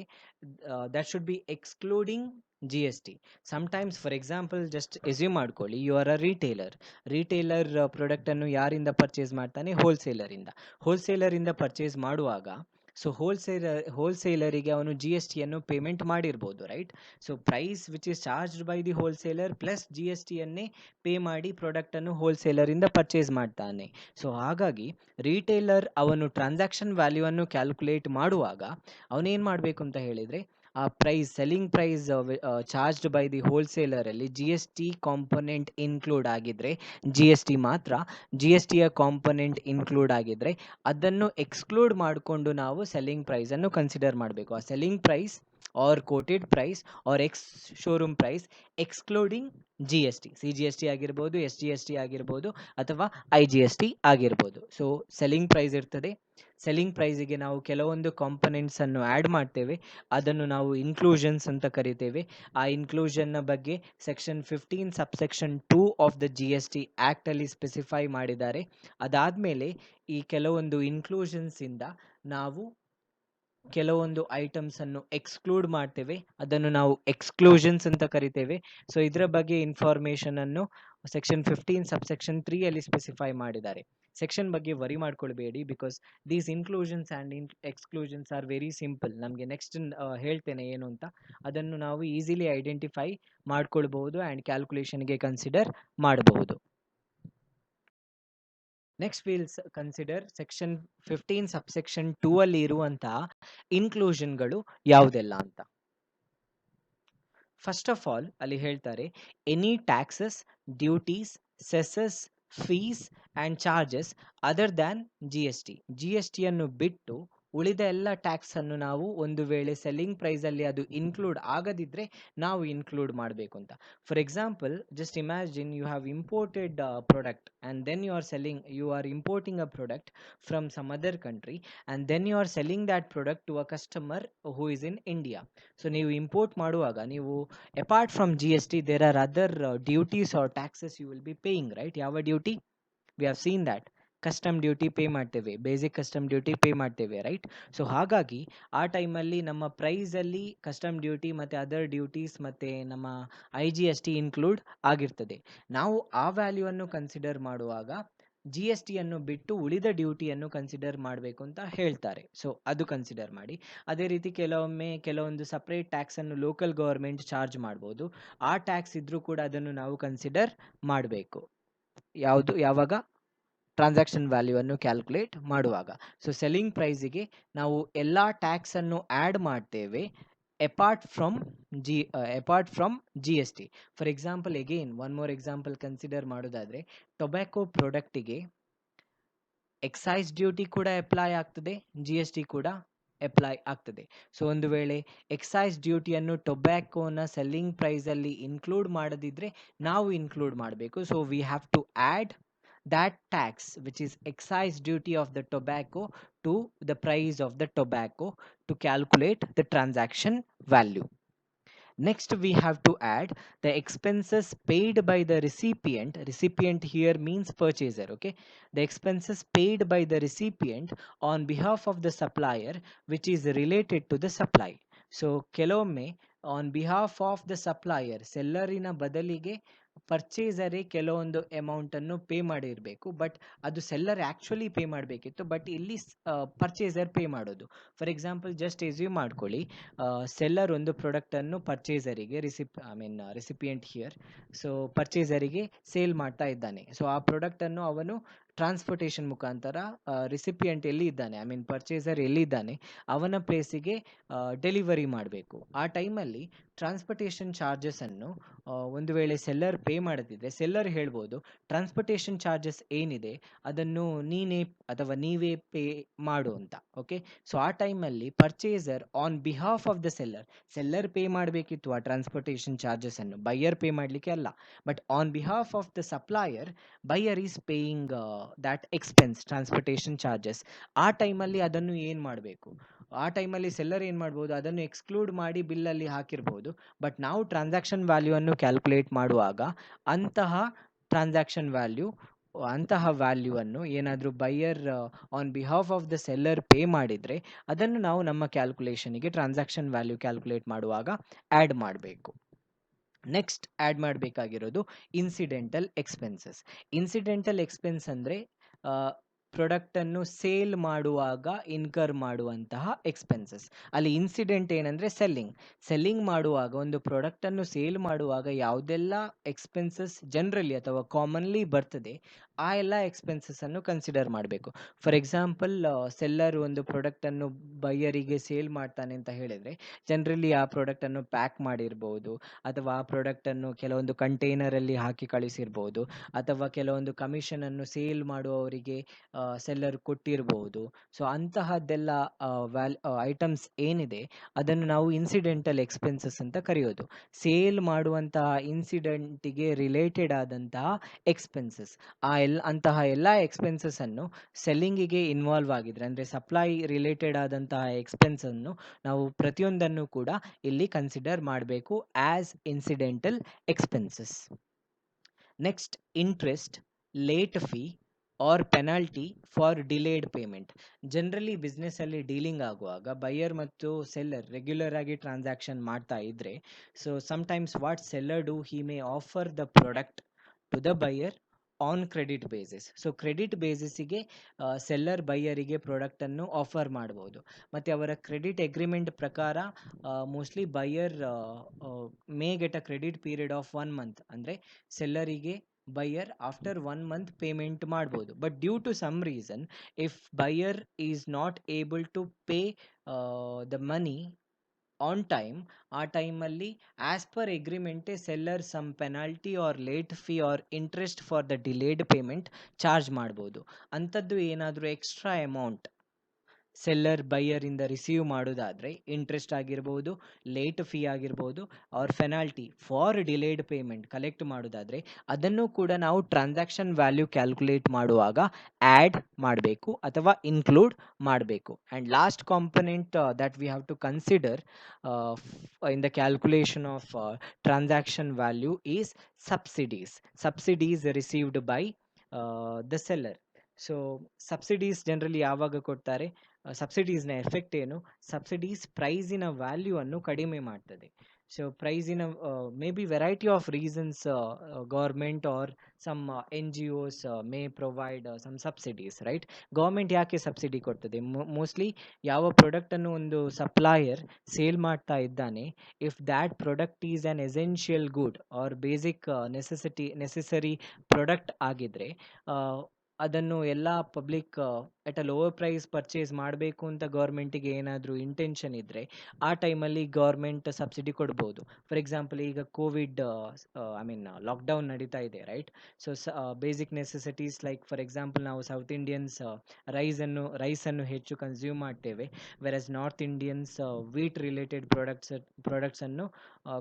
that should be excluding G S T. Sometimes for example just assume ಮಾಡ್ಕೊಳ್ಳಿ, ಯು ಆರ್ ಅ ರಿಟೇಲರ್ ಪ್ರಾಡಕ್ಟನ್ನು ಯಾರಿಂದ ಪರ್ಚೇಸ್ ಮಾಡ್ತಾನೆ? ಹೋಲ್ಸೇಲರಿಂದ ಪರ್ಚೇಸ್ ಮಾಡುವಾಗ ಸೊ ಹೋಲ್ಸೇಲರಿಗೆ ಅವನು ಜಿ ಎಸ್ ಟಿಯನ್ನು ಪೇಮೆಂಟ್ ಮಾಡಿರ್ಬೋದು, right? So price which is charged by the wholesaler plus G S ಟಿಯನ್ನೇ ಪೇ ಮಾಡಿ ಪ್ರಾಡಕ್ಟನ್ನು ಹೋಲ್ಸೇಲರಿಂದ ಪರ್ಚೇಸ್ ಮಾಡ್ತಾನೆ. ಸೊ ಹಾಗಾಗಿ ರಿಟೇಲರ್ ಅವನು ಟ್ರಾನ್ಸಾಕ್ಷನ್ ವ್ಯಾಲ್ಯೂವನ್ನು ಕ್ಯಾಲ್ಕುಲೇಟ್ ಮಾಡುವಾಗ ಅವನೇನು ಮಾಡಬೇಕು ಅಂತ ಹೇಳಿದರೆ, ಆ price, selling price charged by the ಹೋಲ್ಸೇಲರಲ್ಲಿ G S T component include ಆಗಿದ್ರೆ ಜಿ ಎಸ್ ಟಿ ಮಾತ್ರ, ಜಿ ಎಸ್ ಟಿಯ ಕಾಂಪೊನೆಂಟ್ ಇನ್ಕ್ಲೂಡ್ ಆಗಿದ್ರೆ ಅದನ್ನು ಎಕ್ಸ್ಕ್ಲೂಡ್ ಮಾಡಿಕೊಂಡು ನಾವು ಸೆಲ್ಲಿಂಗ್ ಪ್ರೈಸನ್ನು ಕನ್ಸಿಡರ್ ಮಾಡಬೇಕು. ಆ selling price or quoted price or ex showroom price excluding G S T, C G S T ಆಗಿರ್ಬೋದು, ಎಸ್ ಜಿ ಎಸ್ ಟಿ ಆಗಿರ್ಬೋದು, ಅಥವಾ ಐ ಜಿ ಎಸ್ ಟಿ ಆಗಿರ್ಬೋದು. ಸೊ ಸೆಲ್ಲಿಂಗ್ ಪ್ರೈಸ್ ಇರ್ತದೆ. ಸೆಲ್ಲಿಂಗ್ ಪ್ರೈಸಿಗೆ ನಾವು ಕೆಲವೊಂದು ಕಾಂಪೊನೆಂಟ್ಸನ್ನು ಆ್ಯಡ್ ಮಾಡ್ತೇವೆ, ಅದನ್ನು ನಾವು ಇನ್ಕ್ಲೂಷನ್ಸ್ ಅಂತ ಕರಿತೇವೆ. ಆ ಇನ್ಕ್ಲೂಷನ್ನ ಬಗ್ಗೆ section 15 subsection 2 of the G S T ಆ್ಯಕ್ಟಲ್ಲಿ ಸ್ಪೆಸಿಫೈ ಮಾಡಿದ್ದಾರೆ. ಅದಾದಮೇಲೆ ಈ ಕೆಲವೊಂದು ಇನ್ಕ್ಲೂಷನ್ಸಿಂದ ನಾವು ಕೆಲವೊಂದು ಐಟಮ್ಸನ್ನು ಎಕ್ಸ್ಕ್ಲೂಡ್ ಮಾಡ್ತೇವೆ, ಅದನ್ನು ನಾವು ಎಕ್ಸ್ಕ್ಲೂಷನ್ಸ್ ಅಂತ ಕರಿತೇವೆ. ಸೊ ಇದರ ಬಗ್ಗೆ ಇನ್ಫಾರ್ಮೇಷನನ್ನು ಸೆಕ್ಷನ್ 15 ಸಬ್ಸೆಕ್ಷನ್ 3 ಅಲ್ಲಿ ಸ್ಪೆಸಿಫೈ ಮಾಡಿದ್ದಾರೆ. ಸೆಕ್ಷನ್ ಬಗ್ಗೆ ವರಿ ಮಾಡ್ಕೊಳ್ಬೇಡಿ, because these inclusions and exclusions are very simple. ನಮಗೆ ನೆಕ್ಸ್ಟ್ ಹೇಳ್ತೇನೆ ಏನು ಅಂತ. ಅದನ್ನು ನಾವು ಈಸಿಲಿ ಐಡೆಂಟಿಫೈ ಮಾಡ್ಕೊಳ್ಬಹುದು ಆ್ಯಂಡ್ ಕ್ಯಾಲ್ಕುಲೇಷನ್ಗೆ ಕನ್ಸಿಡರ್ ಮಾಡಬಹುದು. Next will consider section 15 subsection 2 ಅಲ್ಲಿ ಇರುವಂತಹ ಇನ್ಕ್ಲೂಷನ್ಗಳು ಯಾವುದೆಲ್ಲ ಅಂತ. ಫಸ್ಟ್ ಆಫ್ ಆಲ್ ಅಲ್ಲಿ ಹೇಳ್ತಾರೆ, any taxes, duties, cesses, fees and charges other than G S T. G S ಟಿಯನ್ನು ಬಿಟ್ಟು ಉಳಿದ ಎಲ್ಲ ಟ್ಯಾಕ್ಸನ್ನು ನಾವು ಒಂದು ವೇಳೆ ಸೆಲ್ಲಿಂಗ್ ಪ್ರೈಸಲ್ಲಿ ಅದು ಇನ್ಕ್ಲೂಡ್ ಆಗದಿದ್ದರೆ ನಾವು ಇನ್ಕ್ಲೂಡ್ ಮಾಡಬೇಕು ಅಂತ. For example, just imagine you have imported product and then you are importing a product from some other country and then you are selling that product to a customer who is in India. So ನೀವು ಇಂಪೋರ್ಟ್ ಮಾಡುವಾಗ ನೀವು apart from G S T there are other duties or taxes you will be paying, right? ಯಾವ ಡ್ಯೂಟಿ? We have seen that custom duty pay ಮಾಡ್ತೇವೆ, ಬೇಸಿಕ್ ಕಸ್ಟಮ್ ಡ್ಯೂಟಿ ಪೇ ಮಾಡ್ತೇವೆ, ರೈಟ್? ಸೊ ಹಾಗಾಗಿ ಆ ಟೈಮಲ್ಲಿ ನಮ್ಮ ಪ್ರೈಸಲ್ಲಿ ಕಸ್ಟಮ್ ಡ್ಯೂಟಿ ಮತ್ತು ಅದರ್ ಡ್ಯೂಟೀಸ್ ಮತ್ತು ನಮ್ಮ I G S T include ಆಗಿರ್ತದೆ. ನಾವು ಆ ವ್ಯಾಲ್ಯೂವನ್ನು ಕನ್ಸಿಡರ್ ಮಾಡುವಾಗ ಜಿ ಎಸ್ ಟಿಯನ್ನು ಬಿಟ್ಟು ಉಳಿದ ಡ್ಯೂಟಿಯನ್ನು ಕನ್ಸಿಡರ್ ಮಾಡಬೇಕು ಅಂತ ಹೇಳ್ತಾರೆ. ಸೊ ಅದು ಕನ್ಸಿಡರ್ ಮಾಡಿ. ಅದೇ ರೀತಿ ಕೆಲವೊಂದು ಸಪ್ರೇಟ್ ಟ್ಯಾಕ್ಸನ್ನು ಲೋಕಲ್ ಗವರ್ಮೆಂಟ್ ಚಾರ್ಜ್ ಮಾಡ್ಬೋದು. ಆ ಟ್ಯಾಕ್ಸ್ ಇದ್ರೂ ಕೂಡ ಅದನ್ನು ನಾವು ಕನ್ಸಿಡರ್ ಮಾಡಬೇಕು. ಯಾವಾಗ? ಟ್ರಾನ್ಸಾಕ್ಷನ್ ವ್ಯಾಲ್ಯೂವನ್ನು ಕ್ಯಾಲ್ಕುಲೇಟ್ ಮಾಡುವಾಗ. ಸೊ ಸೆಲ್ಲಿಂಗ್ ಪ್ರೈಸಿಗೆ ನಾವು ಎಲ್ಲ ಟ್ಯಾಕ್ಸನ್ನು ಆ್ಯಡ್ ಮಾಡ್ತೇವೆ apart from G S T. For example, again one more example consider ಮಾಡೋದಾದರೆ, ಟೊಬ್ಯಾಕೊ ಪ್ರಾಡಕ್ಟಿಗೆ ಎಕ್ಸೈಸ್ ಡ್ಯೂಟಿ ಕೂಡ ಅಪ್ಲೈ ಆಗ್ತದೆ, ಜಿ ಎಸ್ ಟಿ ಕೂಡ ಅಪ್ಲೈ ಆಗ್ತದೆ. ಸೊ ಒಂದು ವೇಳೆ ಎಕ್ಸೈಸ್ ಡ್ಯೂಟಿಯನ್ನು ಟೊಬ್ಯಾಕೋನ ಸೆಲ್ಲಿಂಗ್ ಪ್ರೈಸಲ್ಲಿ ಇನ್ಕ್ಲೂಡ್ ಮಾಡದಿದ್ದರೆ ನಾವು ಇನ್ಕ್ಲೂಡ್ ಮಾಡಬೇಕು. So we have to add that tax which is excise duty of the tobacco to the price of the tobacco to calculate the transaction value. Next, we have to add the expenses paid by the recipient. Recipient here means purchaser, okay? The expenses paid by the recipient on behalf of the supplier, which is related to the supply. So ಕೆಲವೊಮ್ಮೆ on behalf of the supplier, ಸೆಲ್ಲರಿನ ಬದಲಿಗೆ ಪರ್ಚೇಸರೇ ಕೆಲವೊಂದು ಅಮೌಂಟ್ ಅನ್ನು ಪೇ ಮಾಡಿರಬೇಕು, ಬಟ್ ಅದು ಸೆಲ್ಲರ್ ಆಕ್ಚುಲಿ ಪೇ ಮಾಡಬೇಕಿತ್ತು, ಬಟ್ ಇಲ್ಲಿ ಪರ್ಚೇಸರ್ ಪೇ ಮಾಡೋದು. ಫಾರ್ ಎಕ್ಸಾಂಪಲ್ ಜಸ್ಟ್ ಎಸ್ಯೂಮ್ ಮಾಡ್ಕೊಳ್ಳಿ, ಸೆಲ್ಲರ್ ಒಂದು ಪ್ರಾಡಕ್ಟನ್ನು ಪರ್ಚೇಸರಿಗೆ ರಿಸಿಪಿಯೆಂಟ್ ಹಿಯರ್, ಸೊ ಪರ್ಚೇಸರಿಗೆ ಸೇಲ್ ಮಾಡ್ತಾ ಇದ್ದಾನೆ. ಸೊ ಆ ಪ್ರಾಡಕ್ಟನ್ನು ಅವನು ಟ್ರಾನ್ಸ್ಪೋರ್ಟೇಷನ್ ಮುಖಾಂತರ ರಿಸಿಪಿಯೆಂಟ್ ಎಲ್ಲಿ ಇದ್ದಾನೆ, ಪರ್ಚೇಸರ್ ಎಲ್ಲಿ ಇದ್ದಾನೆ ಅವನ ಪ್ಲೇಸಿಗೆ ಡೆಲಿವರಿ ಮಾಡಬೇಕು. ಆ ಟೈಮಲ್ಲಿ ಟ್ರಾನ್ಸ್ಪೋರ್ಟೇಷನ್ ಚಾರ್ಜಸನ್ನು ಒಂದು ವೇಳೆ ಸೆಲ್ಲರ್ ಪೇ ಮಾಡದಿದ್ದರೆ ಸೆಲ್ಲರ್ ಹೇಳ್ಬೋದು, ಟ್ರಾನ್ಸ್ಪೋರ್ಟೇಷನ್ ಚಾರ್ಜಸ್ ಏನಿದೆ ಅದನ್ನು ನೀವೇ ಪೇ ಮಾಡು ಅಂತ. ಓಕೆ, ಸೊ ಆ ಟೈಮಲ್ಲಿ purchaser on behalf of the seller pay ಮಾಡಬೇಕಿತ್ತು ಆ ಟ್ರಾನ್ಸ್ಪೋರ್ಟೇಷನ್ ಚಾರ್ಜಸ್ ಅನ್ನು, ಬೈಯರ್ ಪೇ ಮಾಡಲಿಕ್ಕೆ ಅಲ್ಲ. But on behalf of the supplier, buyer is paying that expense, transportation charges. ಆ ಟೈಮಲ್ಲಿ ಅದನ್ನು ಏನು ಮಾಡಬೇಕು, ಆ ಟೈಮಲ್ಲಿ ಸೆಲ್ಲರ್ ಏನು ಮಾಡ್ಬೋದು, ಅದನ್ನು ಎಕ್ಸ್ಕ್ಲೂಡ್ ಮಾಡಿ ಬಿಲ್ಲಲ್ಲಿ ಹಾಕಿರ್ಬೋದು. ಬಟ್ ನಾವು ಟ್ರಾನ್ಸಾಕ್ಷನ್ ವ್ಯಾಲ್ಯೂವನ್ನು ಕ್ಯಾಲ್ಕುಲೇಟ್ ಮಾಡುವಾಗ ಅಂತಹ ವ್ಯಾಲ್ಯೂವನ್ನು ಏನಾದರೂ buyer on behalf of the seller pay ಮಾಡಿದರೆ ಅದನ್ನು ನಾವು ನಮ್ಮ ಕ್ಯಾಲ್ಕುಲೇಷನಿಗೆ ಟ್ರಾನ್ಸಾಕ್ಷನ್ ವ್ಯಾಲ್ಯೂ ಕ್ಯಾಲ್ಕುಲೇಟ್ ಮಾಡುವಾಗ ಆ್ಯಡ್ ಮಾಡಬೇಕು. ನೆಕ್ಸ್ಟ್ ಆ್ಯಡ್ ಮಾಡಬೇಕಾಗಿರೋದು ಇನ್ಸಿಡೆಂಟಲ್ ಎಕ್ಸ್ಪೆನ್ಸಸ್. ಇನ್ಸಿಡೆಂಟಲ್ ಎಕ್ಸ್ಪೆನ್ಸ್ ಅಂದರೆ ಪ್ರಾಡಕ್ಟನ್ನು ಸೇಲ್ ಮಾಡುವಾಗ ಇನ್ಕರ್ ಮಾಡುವಂತಹ ಎಕ್ಸ್ಪೆನ್ಸಸ್. ಅಲ್ಲಿ ಇನ್ಸಿಡೆಂಟ್ ಏನಂದರೆ ಸೆಲ್ಲಿಂಗ್ ಮಾಡುವಾಗ, ಒಂದು ಪ್ರಾಡಕ್ಟನ್ನು ಸೇಲ್ ಮಾಡುವಾಗ ಯಾವುದೆಲ್ಲ ಎಕ್ಸ್ಪೆನ್ಸಸ್ ಜನರಲಿ ಅಥವಾ ಕಾಮನ್ಲಿ ಬರ್ತದೆ ಆ ಎಲ್ಲ ಎಕ್ಸ್ಪೆನ್ಸಸ್ಸನ್ನು ಕನ್ಸಿಡರ್ ಮಾಡಬೇಕು. ಫಾರ್ ಎಕ್ಸಾಂಪಲ್, ಸೆಲ್ಲರ್ ಒಂದು ಪ್ರಾಡಕ್ಟನ್ನು ಬೈಯರಿಗೆ ಸೇಲ್ ಮಾಡ್ತಾನೆ ಅಂತ ಹೇಳಿದರೆ ಜನರಲಿ ಆ ಪ್ರಾಡಕ್ಟನ್ನು ಪ್ಯಾಕ್ ಮಾಡಿರ್ಬೋದು, ಅಥವಾ ಆ ಪ್ರಾಡಕ್ಟನ್ನು ಕೆಲವೊಂದು ಕಂಟೈನರಲ್ಲಿ ಹಾಕಿ ಕಳಿಸಿರ್ಬೋದು, ಅಥವಾ ಕೆಲವೊಂದು ಕಮಿಷನನ್ನು ಸೇಲ್ ಮಾಡುವವರಿಗೆ ಸೆಲ್ಲರ್ ಕೊಟ್ಟಿರಬಹುದು. ಸೊ ಅಂತಹದ್ದೆಲ್ಲ ಐಟಮ್ಸ್ ಏನಿದೆ ಅದನ್ನು ನಾವು ಇನ್ಸಿಡೆಂಟಲ್ ಎಕ್ಸ್ಪೆನ್ಸಸ್ ಅಂತ ಕರೆಯೋದು. ಸೇಲ್ ಮಾಡುವಂತಹ ಇನ್ಸಿಡೆಂಟಿಗೆ ರಿಲೇಟೆಡ್ ಆದಂತಹ ಎಕ್ಸ್ಪೆನ್ಸಸ್, ಅಂತಹ ಎಲ್ಲ ಎಕ್ಸ್ಪೆನ್ಸಸ್ಸನ್ನು ಸೆಲ್ಲಿಂಗಿಗೆ ಇನ್ವಾಲ್ವ್ ಆಗಿದ್ರೆ, ಅಂದರೆ ಸಪ್ಲೈ ರಿಲೇಟೆಡ್ ಆದಂತಹ ಎಕ್ಸ್ಪೆನ್ಸನ್ನು ನಾವು ಪ್ರತಿಯೊಂದನ್ನು ಕೂಡ ಇಲ್ಲಿ ಕನ್ಸಿಡರ್ ಮಾಡಬೇಕು as incidental expenses. Next, interest, late fee or penalty for delayed payment. Generally ಬಿಸ್ನೆಸ್ಸಲ್ಲಿ ಡೀಲಿಂಗ್ ಆಗುವಾಗ ಬೈಯರ್ ಮತ್ತು ಸೆಲ್ಲರ್ ರೆಗ್ಯುಲರ್ ಆಗಿ ಟ್ರಾನ್ಸಾಕ್ಷನ್ ಮಾಡ್ತಾ ಇದ್ದರೆ, so sometimes what seller do, he may offer the product to the buyer on credit basis. So credit ಬೇಸಿಸಿಗೆ ಸೆಲ್ಲರ್ ಬೈಯರಿಗೆ ಪ್ರಾಡಕ್ಟನ್ನು ಆಫರ್ ಮಾಡ್ಬೋದು. ಮತ್ತು ಅವರ ಕ್ರೆಡಿಟ್ ಅಗ್ರಿಮೆಂಟ್ ಪ್ರಕಾರ mostly buyer may get a credit period of 1 month, ಅಂದರೆ ಸೆಲ್ಲರಿಗೆ ಬೈಯರ್ ಆಫ್ಟರ್ 1 ಮಂತ್ ಪೇಮೆಂಟ್ ಮಾಡ್ಬೋದು. But due to some reason, if buyer is not able to pay the money on time, ಆ ಟೈಮಲ್ಲಿ ಆಸ್ ಪರ್ ಎಗ್ರಿಮೆಂಟೇ seller some penalty or late fee or interest for the delayed payment charge ಮಾಡ್ಬೋದು. ಅಂಥದ್ದು ಏನಾದರೂ ಎಕ್ಸ್ಟ್ರಾ ಅಮೌಂಟ್ ಸೆಲ್ಲರ್ ಬೈಯರಿಂದ ರಿಸೀವ್ ಮಾಡೋದಾದರೆ, ಇಂಟ್ರೆಸ್ಟ್ ಆಗಿರ್ಬೋದು, ಲೇಟ್ ಫೀ ಆಗಿರ್ಬೋದು, or penalty for delayed payment collect ಮಾಡೋದಾದರೆ, ಅದನ್ನು ಕೂಡ ನಾವು ಟ್ರಾನ್ಸಾಕ್ಷನ್ ವ್ಯಾಲ್ಯೂ ಕ್ಯಾಲ್ಕುಲೇಟ್ ಮಾಡುವಾಗ ಆ್ಯಡ್ ಮಾಡಬೇಕು ಅಥವಾ ಇನ್ಕ್ಲೂಡ್ ಮಾಡಬೇಕು. And last component that we have to consider in the calculation of transaction value is subsidies received by the seller. So subsidies generally ಯಾವಾಗ ಕೊಡ್ತಾರೆ, ಸಬ್ಸಿಡೀಸ್ನ ಎಫೆಕ್ಟ್ ಏನು, ಸಬ್ಸಿಡೀಸ್ ಪ್ರೈಸಿನ ವ್ಯಾಲ್ಯೂವನ್ನು ಕಡಿಮೆ ಮಾಡ್ತದೆ. ಸೊ ಪ್ರೈಸಿನ may be variety of reasons, government or some NGOs may provide some subsidies, right? Government ಯಾಕೆ ಸಬ್ಸಿಡಿ ಕೊಡ್ತದೆ? ಮೋಸ್ಟ್ಲಿ ಯಾವ ಪ್ರಾಡಕ್ಟನ್ನು ಒಂದು ಸಪ್ಲೈಯರ್ ಸೇಲ್ ಮಾಡ್ತಾ ಇದ್ದಾನೆ, if that product is an essential good or basic necessary product ಆಗಿದ್ರೆ, ಅದನ್ನು ಎಲ್ಲ public at a lower price purchase ಮಾಡಬೇಕು ಅಂತ ಗೌರ್ಮೆಂಟಿಗೆ ಏನಾದರೂ ಇಂಟೆನ್ಷನ್ ಇದ್ದರೆ, ಆ ಟೈಮಲ್ಲಿ ಗೌರ್ಮೆಂಟ್ ಸಬ್ಸಿಡಿ ಕೊಡ್ಬೋದು. ಫಾರ್ ಎಕ್ಸಾಂಪಲ್, ಈಗ ಕೋವಿಡ್ ಲಾಕ್ಡೌನ್ ನಡೀತಾ ಇದೆ, right? So basic necessities like for example ನಾವು ಸೌತ್ ಇಂಡಿಯನ್ಸ್ ರೈಸನ್ನು ಹೆಚ್ಚು ಕನ್ಸ್ಯೂಮ್ ಮಾಡ್ತೇವೆ, versus North Indians wheat related ಪ್ರಾಡಕ್ಟ್ಸನ್ನು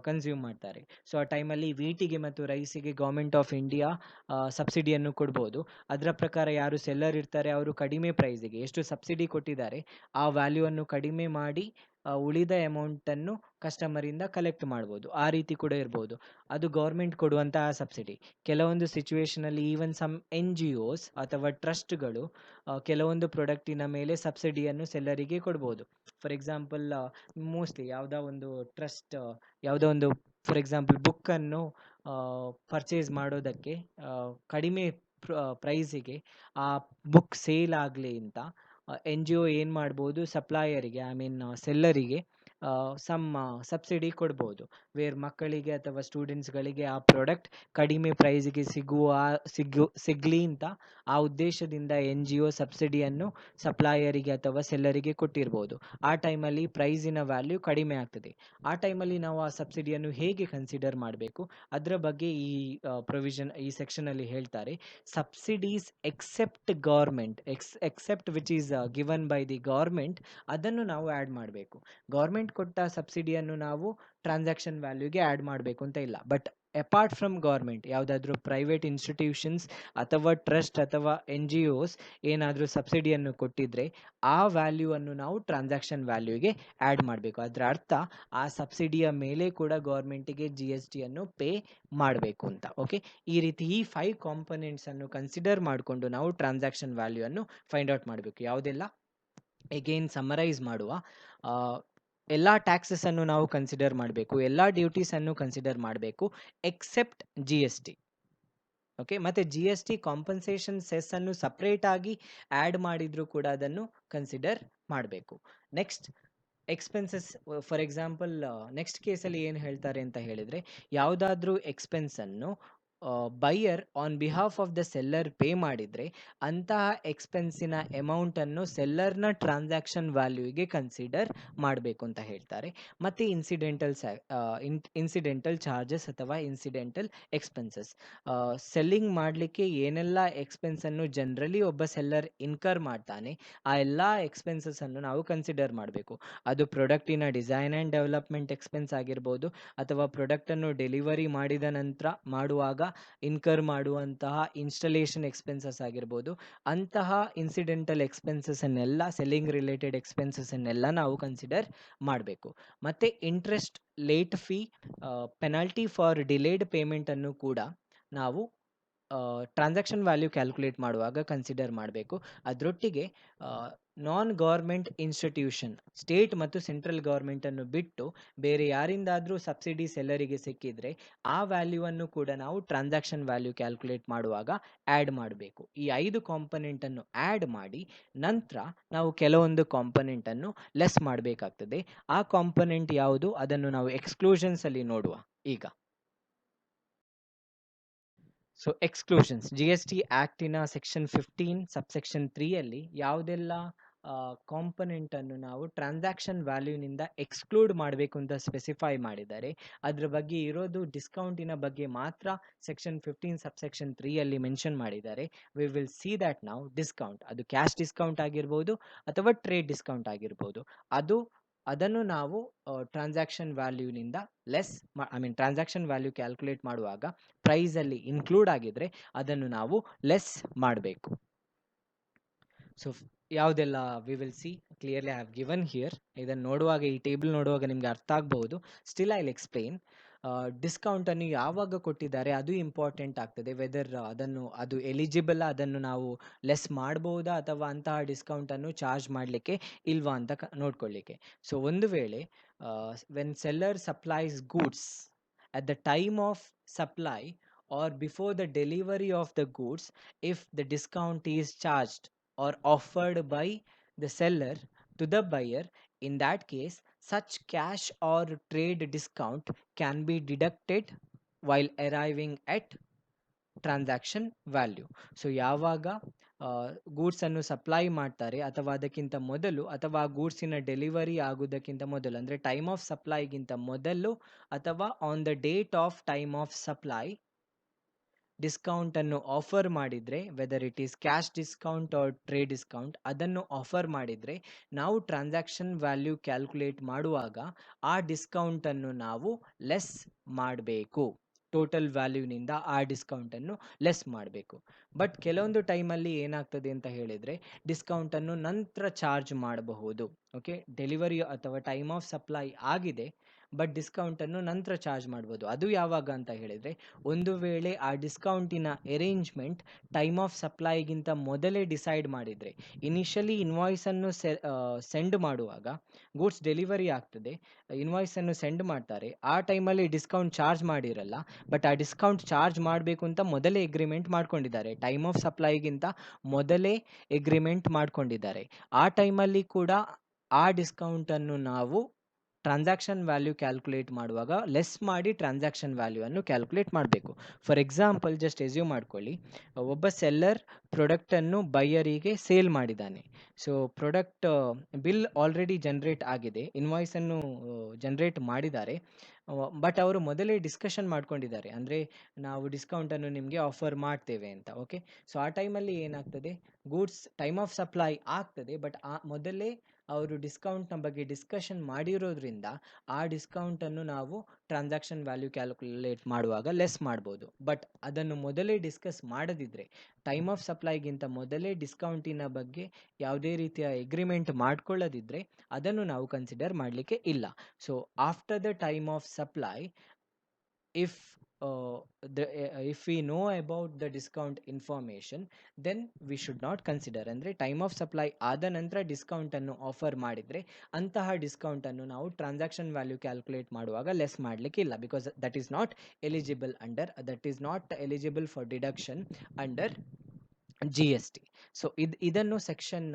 ಕನ್ಸ್ಯೂಮ್ ಮಾಡ್ತಾರೆ. ಸೊ ಆ ಟೈಮಲ್ಲಿ ವೀಟಿಗೆ ಮತ್ತು ರೈಸಿಗೆ ಗೌರ್ಮೆಂಟ್ ಆಫ್ ಇಂಡಿಯಾ ಸಬ್ಸಿಡಿಯನ್ನು ಕೊಡ್ಬೋದು. ಅದರ ಪ್ರಕಾರ ಯಾರು ಸೆಲ್ಲರ್ ಇರ್ತಾರೆ ಅವರು ಕಡಿಮೆ ಪ್ರೈಸಿಗೆ ಎಷ್ಟು ಸಬ್ಸಿಡಿ ಕೊಟ್ಟಿದ್ದಾರೆ ಆ ವ್ಯಾಲ್ಯೂವನ್ನು ಕಡಿಮೆ ಮಾಡಿ ಉಳಿದ ಅಮೌಂಟನ್ನು ಕಸ್ಟಮರಿಂದ ಕಲೆಕ್ಟ್ ಮಾಡ್ಬೋದು. ಆ ರೀತಿ ಕೂಡ ಇರ್ಬೋದು. ಅದು ಗೌರ್ಮೆಂಟ್ ಕೊಡುವಂತಹ ಸಬ್ಸಿಡಿ. ಕೆಲವೊಂದು ಸಿಚುವೇಷನಲ್ಲಿ ಈವನ್ ಸಮ್ NGOs ಅಥವಾ ಟ್ರಸ್ಟ್‌ಗಳು ಕೆಲವೊಂದು ಪ್ರಾಡಕ್ಟಿನ ಮೇಲೆ ಸಬ್ಸಿಡಿಯನ್ನು ಸೆಲ್ಲರಿಗೆ ಕೊಡ್ಬೋದು. ಫಾರ್ ಎಕ್ಸಾಂಪಲ್ ಮೋಸ್ಟ್ಲಿ ಯಾವುದೋ ಒಂದು ಟ್ರಸ್ಟ್ ಯಾವುದೋ ಒಂದು ಫಾರ್ ಎಕ್ಸಾಂಪಲ್ ಬುಕ್ಕನ್ನು ಪರ್ಚೇಸ್ ಮಾಡೋದಕ್ಕೆ ಕಡಿಮೆ ಪ್ರೈಸಿಗೆ ಆ ಬುಕ್ ಸೇಲ್ ಆಗಲಿ ಅಂತ NGO ಏನು ಮಾಡ್ಬೋದು, ಸಪ್ಲೈಯರಿಗೆ ಐ ಮೀನ್ ಸೆಲ್ಲರಿಗೆ ಸಮ್ ಸಬ್ಸಿಡಿ ಕೊಡ್ಬೋದು. ವೇರ್ ಮಕ್ಕಳಿಗೆ ಅಥವಾ ಸ್ಟೂಡೆಂಟ್ಸ್ಗಳಿಗೆ ಆ ಪ್ರಾಡಕ್ಟ್ ಕಡಿಮೆ ಪ್ರೈಸಿಗೆ ಸಿಗಲಿ ಅಂತ ಆ ಉದ್ದೇಶದಿಂದ NGO ಸಬ್ಸಿಡಿಯನ್ನು ಸಪ್ಲೈಯರಿಗೆ ಅಥವಾ ಸೆಲ್ಲರಿಗೆ ಕೊಟ್ಟಿರ್ಬೋದು. ಆ ಟೈಮಲ್ಲಿ ಪ್ರೈಸಿನ ವ್ಯಾಲ್ಯೂ ಕಡಿಮೆ ಆಗ್ತದೆ. ಆ ಟೈಮಲ್ಲಿ ನಾವು ಆ ಸಬ್ಸಿಡಿಯನ್ನು ಹೇಗೆ ಕನ್ಸಿಡರ್ ಮಾಡಬೇಕು ಅದರ ಬಗ್ಗೆ ಈ ಪ್ರೊವಿಷನ್ ಈ ಸೆಕ್ಷನಲ್ಲಿ ಹೇಳ್ತಾರೆ. Subsidies except which is given by the government, ಅದನ್ನು ನಾವು ಆ್ಯಡ್ ಮಾಡಬೇಕು. ಗೌರ್ಮೆಂಟ್ ಕೊಟ್ಟ ಸಬ್ಸಿಡಿಯನ್ನು ನಾವು ಟ್ರಾನ್ಸಾಕ್ಷನ್ ವ್ಯಾಲ್ಯೂಗೆ ಆ್ಯಡ್ ಮಾಡಬೇಕು ಅಂತ ಇಲ್ಲ. ಬಟ್ ಅಪಾರ್ಟ್ ಫ್ರಮ್ ಗೌರ್ಮೆಂಟ್ ಯಾವುದಾದ್ರೂ ಪ್ರೈವೇಟ್ ಇನ್ಸ್ಟಿಟ್ಯೂಷನ್ಸ್ ಅಥವಾ ಟ್ರಸ್ಟ್ ಅಥವಾ NGOs ಏನಾದರೂ ಸಬ್ಸಿಡಿಯನ್ನು ಕೊಟ್ಟಿದ್ರೆ ಆ ವ್ಯಾಲ್ಯೂವನ್ನು ನಾವು ಟ್ರಾನ್ಸಾಕ್ಷನ್ ವ್ಯಾಲ್ಯೂಗೆ ಆ್ಯಡ್ ಮಾಡಬೇಕು. ಅದರ ಅರ್ಥ ಆ ಸಬ್ಸಿಡಿಯ ಮೇಲೆ ಕೂಡ ಗೌರ್ಮೆಂಟಿಗೆ GST ಅನ್ನು ಪೇ ಮಾಡಬೇಕು ಅಂತ. ಓಕೆ, ಈ ರೀತಿ ಈ 5 ಕಾಂಪೊನೆಂಟ್ಸನ್ನು ಕನ್ಸಿಡರ್ ಮಾಡಿಕೊಂಡು ನಾವು ಟ್ರಾನ್ಸಾಕ್ಷನ್ ವ್ಯಾಲ್ಯೂವನ್ನು ಫೈಂಡ್ ಔಟ್ ಮಾಡಬೇಕು. ಯಾವುದೆಲ್ಲ ಎಗೇನ್ ಸಮರೈಸ್ ಮಾಡುವ, ಎಲ್ಲ ಟ್ಯಾಕ್ಸಸನ್ನು ನಾವು ಕನ್ಸಿಡರ್ ಮಾಡಬೇಕು, ಎಲ್ಲ ಡ್ಯೂಟೀಸನ್ನು ಕನ್ಸಿಡರ್ ಮಾಡಬೇಕು ಎಕ್ಸೆಪ್ಟ್ GST. ಓಕೆ, ಮತ್ತು GST ಕಾಂಪನ್ಸೇಷನ್ ಸೆಸ್ಸನ್ನು ಸಪ್ರೇಟಾಗಿ ಆ್ಯಡ್ ಮಾಡಿದರೂ ಕೂಡ ಅದನ್ನು ಕನ್ಸಿಡರ್ ಮಾಡಬೇಕು. Next expenses. For example next ಕೇಸಲ್ಲಿ ಏನು ಹೇಳ್ತಾರೆ ಅಂತ ಹೇಳಿದರೆ, ಯಾವುದಾದ್ರೂ ಎಕ್ಸ್ಪೆನ್ಸನ್ನು buyer on behalf of the seller pay ಮಾಡಿದರೆ ಅಂತಹ ಎಕ್ಸ್ಪೆನ್ಸಿನ ಅಮೌಂಟನ್ನು ಸೆಲ್ಲರ್ನ ಟ್ರಾನ್ಸಾಕ್ಷನ್ ವ್ಯಾಲ್ಯೂಗೆ ಕನ್ಸಿಡರ್ ಮಾಡಬೇಕು ಅಂತ ಹೇಳ್ತಾರೆ. ಮತ್ತು ಇನ್ಸಿಡೆಂಟಲ್ ಚಾರ್ಜಸ್ ಅಥವಾ ಇನ್ಸಿಡೆಂಟಲ್ ಎಕ್ಸ್ಪೆನ್ಸಸ್, ಸೆಲ್ಲಿಂಗ್ ಮಾಡಲಿಕ್ಕೆ ಏನೆಲ್ಲ ಎಕ್ಸ್ಪೆನ್ಸನ್ನು ಜನರಲಿ ಒಬ್ಬ ಸೆಲ್ಲರ್ ಇನ್ಕರ್ ಮಾಡ್ತಾನೆ ಆ ಎಲ್ಲ ಎಕ್ಸ್ಪೆನ್ಸಸ್ಸನ್ನು ನಾವು ಕನ್ಸಿಡರ್ ಮಾಡಬೇಕು. ಅದು ಪ್ರಾಡಕ್ಟಿನ ಡಿಸೈನ್ ಆ್ಯಂಡ್ ಡೆವಲಪ್ಮೆಂಟ್ ಎಕ್ಸ್ಪೆನ್ಸ್ ಆಗಿರ್ಬೋದು, ಅಥವಾ ಪ್ರಾಡಕ್ಟನ್ನು ಡೆಲಿವರಿ ಮಾಡಿದ ನಂತರ ಮಾಡುವಾಗ ಇನ್ಕರ್ ಮಾಡುವಂತಹ ಇನ್ಸ್ಟಲೇಷನ್ ಎಕ್ಸ್ಪೆನ್ಸಸ್ ಆಗಿರ್ಬೋದು. ಅಂತಹ ಇನ್ಸಿಡೆಂಟಲ್ ಎಕ್ಸ್ಪೆನ್ಸಸ್ಸನ್ನೆಲ್ಲ, ಸೆಲ್ಲಿಂಗ್ ರಿಲೇಟೆಡ್ ಎಕ್ಸ್ಪೆನ್ಸಸ್ಸನ್ನೆಲ್ಲ ನಾವು ಕನ್ಸಿಡರ್ ಮಾಡಬೇಕು. ಮತ್ತು interest, late fee, penalty for delayed ಪೇಮೆಂಟನ್ನು ಕೂಡ ನಾವು ಟ್ರಾನ್ಸಾಕ್ಷನ್ ವ್ಯಾಲ್ಯೂ ಕ್ಯಾಲ್ಕುಲೇಟ್ ಮಾಡುವಾಗ ಕನ್ಸಿಡರ್ ಮಾಡಬೇಕು. ಅದರೊಟ್ಟಿಗೆ ನಾನ್ ಗೌರ್ಮೆಂಟ್ ಇನ್ಸ್ಟಿಟ್ಯೂಷನ್, ಸ್ಟೇಟ್ ಮತ್ತು ಸೆಂಟ್ರಲ್ ಗೌರ್ಮೆಂಟನ್ನು ಬಿಟ್ಟು ಬೇರೆ ಯಾರಿಂದಾದರೂ ಸಬ್ಸಿಡಿ ಸೆಲ್ಲರಿಗೆ ಸಿಕ್ಕಿದರೆ ಆ ವ್ಯಾಲ್ಯೂವನ್ನು ಕೂಡ ನಾವು ಟ್ರಾನ್ಸಾಕ್ಷನ್ ವ್ಯಾಲ್ಯೂ ಕ್ಯಾಲ್ಕುಲೇಟ್ ಮಾಡುವಾಗ ಆ್ಯಡ್ ಮಾಡಬೇಕು. ಈ 5 ಕಾಂಪೊನೆಂಟನ್ನು ಆ್ಯಡ್ ಮಾಡಿ ನಂತರ ನಾವು ಕೆಲವೊಂದು ಕಾಂಪೊನೆಂಟನ್ನು ಲೆಸ್ ಮಾಡಬೇಕಾಗ್ತದೆ. ಆ ಕಾಂಪೊನೆಂಟ್ ಯಾವುದು ಅದನ್ನು ನಾವು ಎಕ್ಸ್ಕ್ಲೂಷನ್ಸಲ್ಲಿ ನೋಡುವ ಈಗ. ಸೊ ಎಕ್ಸ್ಕ್ಲೂಷನ್ಸ್, GST ಆ್ಯಕ್ಟಿನ ಸೆಕ್ಷನ್ 15 ಸಬ್ಸೆಕ್ಷನ್ 3ಯಲ್ಲಿ ಯಾವುದೆಲ್ಲ ಕಾಂಪೊನೆಂಟನ್ನು ನಾವು ಟ್ರಾನ್ಸಾಕ್ಷನ್ ವ್ಯಾಲ್ಯೂನಿಂದ ಎಕ್ಸ್ಕ್ಲೂಡ್ ಮಾಡಬೇಕು ಅಂತ ಸ್ಪೆಸಿಫೈ ಮಾಡಿದ್ದಾರೆ. ಅದ್ರ ಬಗ್ಗೆ ಇರೋದು ಡಿಸ್ಕೌಂಟಿನ ಬಗ್ಗೆ ಮಾತ್ರ ಸೆಕ್ಷನ್ 15 ಸಬ್ಸೆಕ್ಷನ್ 3ಯಲ್ಲಿ ಮೆನ್ಷನ್ ಮಾಡಿದ್ದಾರೆ. ವಿ ವಿಲ್ ಸಿ ದ್ಯಾಟ್ ನಾವು ಡಿಸ್ಕೌಂಟ್, ಅದು ಕ್ಯಾಶ್ ಡಿಸ್ಕೌಂಟ್ ಆಗಿರ್ಬೋದು ಅಥವಾ ಟ್ರೇಡ್ ಡಿಸ್ಕೌಂಟ್ ಆಗಿರ್ಬೋದು, ಅದನ್ನು ನಾವು ಟ್ರಾನ್ಸಾಕ್ಷನ್ ವ್ಯಾಲ್ಯೂನಿಂದ ಲೆಸ್ ಟ್ರಾನ್ಸಾಕ್ಷನ್ ವ್ಯಾಲ್ಯೂ ಕ್ಯಾಲ್ಕುಲೇಟ್ ಮಾಡುವಾಗ ಪ್ರೈಸಲ್ಲಿ ಇನ್ಕ್ಲೂಡ್ ಆಗಿದ್ರೆ ಅದನ್ನು ನಾವು ಲೆಸ್ ಮಾಡಬೇಕು. ಸೊ ಯಾವುದೆಲ್ಲ we will see clearly I have given here. ಇದನ್ನು ನೋಡುವಾಗ, ಈ ಟೇಬಲ್ ನೋಡುವಾಗ ನಿಮಗೆ ಅರ್ಥ ಆಗ್ಬಹುದು. Still I will explain. ಡಿಸ್ಕೌಂಟನ್ನು ಯಾವಾಗ ಕೊಟ್ಟಿದ್ದಾರೆ ಅದು ಇಂಪಾರ್ಟೆಂಟ್ ಆಗ್ತದೆ. ವೆದರ್ ಅದು ಎಲಿಜಿಬಲ್, ಅದನ್ನು ನಾವು ಲೆಸ್ ಮಾಡ್ಬೋದಾ ಅಥವಾ ಅಂತಹ ಡಿಸ್ಕೌಂಟನ್ನು ಚಾರ್ಜ್ ಮಾಡಲಿಕ್ಕೆ ಇಲ್ವಾ ಅಂತ ನೋಡ್ಕೊಳ್ಳಿಕ್ಕೆ. ಸೊ ಒಂದು ವೇಳೆ when seller supplies goods at the time of supply or before the delivery of the goods, if the discount is charged or offered by the seller to the buyer, in that case such cash or trade discount can be deducted while arriving at transaction value. So ಯಾವಾಗ ಗೂಡ್ಸನ್ನು ಸಪ್ಲೈ ಮಾಡ್ತಾರೆ ಅಥವಾ ಅದಕ್ಕಿಂತ ಮೊದಲು ಅಥವಾ ಗೂಡ್ಸಿನ ಡೆಲಿವರಿ ಆಗೋದಕ್ಕಿಂತ ಮೊದಲು, ಅಂದರೆ ಟೈಮ್ ಆಫ್ ಸಪ್ಲೈಗಿಂತ ಮೊದಲು ಅಥವಾ on the date of time of supply ಡಿಸ್ಕೌಂಟನ್ನು ಆಫರ್ ಮಾಡಿದರೆ, whether it is cash discount or trade discount, ಅದನ್ನು ಆಫರ್ ಮಾಡಿದರೆ ನಾವು ಟ್ರಾನ್ಸಾಕ್ಷನ್ ವ್ಯಾಲ್ಯೂ ಕ್ಯಾಲ್ಕುಲೇಟ್ ಮಾಡುವಾಗ ಆ ಡಿಸ್ಕೌಂಟನ್ನು ನಾವು ಲೆಸ್ ಮಾಡಬೇಕು. ಟೋಟಲ್ ವ್ಯಾಲ್ಯೂನಿಂದ ಆ ಡಿಸ್ಕೌಂಟನ್ನು ಲೆಸ್ ಮಾಡಬೇಕು. ಬಟ್ ಕೆಲವೊಂದು ಟೈಮಲ್ಲಿ ಏನಾಗ್ತದೆ ಅಂತ ಹೇಳಿದರೆ ಡಿಸ್ಕೌಂಟನ್ನು ನಂತರ ಚಾರ್ಜ್ ಮಾಡಬಹುದು. ಓಕೆ, ಡೆಲಿವರಿ ಅಥವಾ ಟೈಮ್ ಆಫ್ ಸಪ್ಲೈ ಆಗಿದೆ, ಬಟ್ ಡಿಸ್ಕೌಂಟನ್ನು ನಂತರ ಚಾರ್ಜ್ ಮಾಡ್ಬೋದು. ಅದು ಯಾವಾಗ ಅಂತ ಹೇಳಿದರೆ, ಒಂದು ವೇಳೆ ಆ ಡಿಸ್ಕೌಂಟಿನ ಅರೇಂಜ್ಮೆಂಟ್ ಟೈಮ್ ಆಫ್ ಸಪ್ಲೈಗಿಂತ ಮೊದಲೇ ಡಿಸೈಡ್ ಮಾಡಿದರೆ, ಇನಿಷಿಯಲಿ ಇನ್ವಾಯ್ಸನ್ನು ಸೆಂಡ್ ಮಾಡುವಾಗ ಗೂಡ್ಸ್ ಡೆಲಿವರಿ ಆಗ್ತದೆ, ಇನ್ವಾಯ್ಸನ್ನು ಸೆಂಡ್ ಮಾಡ್ತಾರೆ, ಆ ಟೈಮಲ್ಲಿ ಡಿಸ್ಕೌಂಟ್ ಚಾರ್ಜ್ ಮಾಡಿರಲ್ಲ, ಬಟ್ ಆ ಡಿಸ್ಕೌಂಟ್ ಚಾರ್ಜ್ ಮಾಡಬೇಕು ಅಂತ ಮೊದಲೇ ಎಗ್ರಿಮೆಂಟ್ ಮಾಡ್ಕೊಂಡಿದ್ದಾರೆ, ಟೈಮ್ ಆಫ್ ಸಪ್ಲೈಗಿಂತ ಮೊದಲೇ ಎಗ್ರಿಮೆಂಟ್ ಮಾಡ್ಕೊಂಡಿದ್ದಾರೆ. ಆ ಟೈಮಲ್ಲಿ ಕೂಡ ಆ ಡಿಸ್ಕೌಂಟನ್ನು ನಾವು ಟ್ರಾನ್ಸಾಕ್ಷನ್ ವ್ಯಾಲ್ಯೂ ಕ್ಯಾಲ್ಕುಲೇಟ್ ಮಾಡುವಾಗ ಲೆಸ್ ಮಾಡಿ ಟ್ರಾನ್ಸಾಕ್ಷನ್ ವ್ಯಾಲ್ಯೂವನ್ನು ಕ್ಯಾಲ್ಕುಲೇಟ್ ಮಾಡಬೇಕು. ಫಾರ್ ಎಕ್ಸಾಂಪಲ್, ಜಸ್ಟ್ ಎಸ್ಯೂಮ್ ಮಾಡ್ಕೊಳ್ಳಿ, ಒಬ್ಬ ಸೆಲ್ಲರ್ ಪ್ರಾಡಕ್ಟನ್ನು ಬೈಯರಿಗೆ ಸೇಲ್ ಮಾಡಿದ್ದಾನೆ. So product bill already generate ಆಗಿದೆ, ಇನ್ವಾಯ್ಸನ್ನು ಜನ್ರೇಟ್ ಮಾಡಿದ್ದಾರೆ, ಬಟ್ ಅವರು ಮೊದಲೇ ಡಿಸ್ಕಷನ್ ಮಾಡ್ಕೊಂಡಿದ್ದಾರೆ, ಅಂದರೆ ನಾವು ಡಿಸ್ಕೌಂಟನ್ನು ನಿಮಗೆ ಆಫರ್ ಮಾಡ್ತೇವೆ ಅಂತ. ಓಕೆ, ಸೊ ಆ ಟೈಮಲ್ಲಿ ಏನಾಗ್ತದೆ, ಗೂಡ್ಸ್ ಟೈಮ್ ಆಫ್ ಸಪ್ಲೈ ಆಗ್ತದೆ, ಬಟ್ ಆ ಮೊದಲೇ ಅವರು ಡಿಸ್ಕೌಂಟ್ನ ಬಗ್ಗೆ ಡಿಸ್ಕಷನ್ ಮಾಡಿರೋದ್ರಿಂದ ಆ ಡಿಸ್ಕೌಂಟನ್ನು ನಾವು ಟ್ರಾನ್ಸಾಕ್ಷನ್ ವ್ಯಾಲ್ಯೂ ಕ್ಯಾಲ್ಕುಲೇಟ್ ಮಾಡುವಾಗ ಲೆಸ್ ಮಾಡ್ಬೋದು. ಬಟ್ ಅದನ್ನು ಮೊದಲೇ ಡಿಸ್ಕಸ್ ಮಾಡದಿದ್ದರೆ, ಟೈಮ್ ಆಫ್ ಸಪ್ಲೈಗಿಂತ ಮೊದಲೇ ಡಿಸ್ಕೌಂಟಿನ ಬಗ್ಗೆ ಯಾವುದೇ ರೀತಿಯ ಎಗ್ರಿಮೆಂಟ್ ಮಾಡ್ಕೊಳ್ಳದಿದ್ದರೆ ಅದನ್ನು ನಾವು ಕನ್ಸಿಡರ್ ಮಾಡಲಿಕ್ಕೆ ಇಲ್ಲ. So after the time of supply, if if we know about the discount information, then we should not consider. ಅಂದರೆ ಟೈಮ್ ಆಫ್ ಸಪ್ಲೈ ಆದ ನಂತರ ಡಿಸ್ಕೌಂಟನ್ನು ಆಫರ್ ಮಾಡಿದರೆ ಅಂತಹ ಡಿಸ್ಕೌಂಟನ್ನು ನಾವು ಟ್ರಾನ್ಸಾಕ್ಷನ್ ವ್ಯಾಲ್ಯೂ ಕ್ಯಾಲ್ಕುಲೇಟ್ ಮಾಡುವಾಗ ಲೆಸ್ ಮಾಡಲಿಕ್ಕೆ ಇಲ್ಲ, because that is not eligible for deduction under GST. So ಇದನ್ನು ಸೆಕ್ಷನ್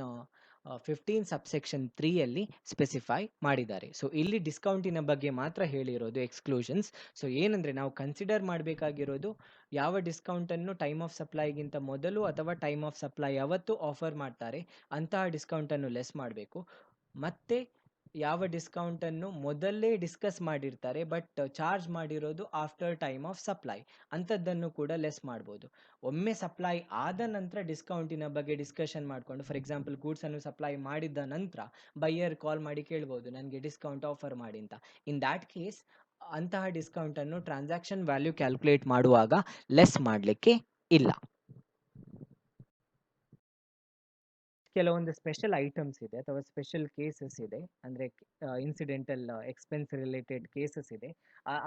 15 ಸಬ್ಸೆಕ್ಷನ್ 3ಯಲ್ಲಿ ಸ್ಪೆಸಿಫೈ ಮಾಡಿದ್ದಾರೆ. ಸೊ ಇಲ್ಲಿ ಡಿಸ್ಕೌಂಟಿನ ಬಗ್ಗೆ ಮಾತ್ರ ಹೇಳಿರೋದು ಎಕ್ಸ್ಕ್ಲೂಷನ್ಸ್. ಸೊ ಏನಂದರೆ ನಾವು ಕನ್ಸಿಡರ್ ಮಾಡಬೇಕಾಗಿರೋದು ಯಾವ ಡಿಸ್ಕೌಂಟನ್ನು ಟೈಮ್ ಆಫ್ ಸಪ್ಲೈಗಿಂತ ಮೊದಲು ಅಥವಾ ಟೈಮ್ ಆಫ್ ಸಪ್ಲೈ ಯಾವತ್ತು ಆಫರ್ ಮಾಡ್ತಾರೆ ಅಂತಹ ಡಿಸ್ಕೌಂಟನ್ನು ಲೆಸ್ ಮಾಡಬೇಕು, ಮತ್ತು ಯಾವ ಡಿಸ್ಕೌಂಟನ್ನು ಮೊದಲೇ ಡಿಸ್ಕಸ್ ಮಾಡಿರ್ತಾರೆ ಬಟ್ ಚಾರ್ಜ್ ಮಾಡಿರೋದು ಆಫ್ಟರ್ ಟೈಮ್ ಆಫ್ ಸಪ್ಲೈ, ಅಂಥದ್ದನ್ನು ಕೂಡ ಲೆಸ್ ಮಾಡ್ಬೋದು. ಒಮ್ಮೆ ಸಪ್ಲೈ ಆದ ನಂತರ ಡಿಸ್ಕೌಂಟಿನ ಬಗ್ಗೆ ಡಿಸ್ಕಷನ್ ಮಾಡಿಕೊಂಡು, ಫಾರ್ ಎಕ್ಸಾಂಪಲ್ ಗೂಡ್ಸನ್ನು ಸಪ್ಲೈ ಮಾಡಿದ ನಂತರ ಬೈಯರ್ ಕಾಲ್ ಮಾಡಿ ಕೇಳ್ಬೋದು ನನಗೆ ಡಿಸ್ಕೌಂಟ್ ಆಫರ್ ಮಾಡಿ ಅಂತ. ಇನ್ ದ್ಯಾಟ್ ಕೇಸ್ ಅಂತಹ ಡಿಸ್ಕೌಂಟನ್ನು ಟ್ರಾನ್ಸಾಕ್ಷನ್ ವ್ಯಾಲ್ಯೂ ಕ್ಯಾಲ್ಕುಲೇಟ್ ಮಾಡುವಾಗ ಲೆಸ್ ಮಾಡಲಿಕ್ಕೆ ಇಲ್ಲ. ಕೆಲವೊಂದು ಸ್ಪೆಷಲ್ ಐಟಮ್ಸ್ ಇದೆ ಅಥವಾ ಸ್ಪೆಷಲ್ ಕೇಸಸ್ ಇದೆ, ಅಂದರೆ ಇನ್ಸಿಡೆಂಟಲ್ ಎಕ್ಸ್ಪೆನ್ಸ್ ರಿಲೇಟೆಡ್ ಕೇಸಸ್ ಇದೆ.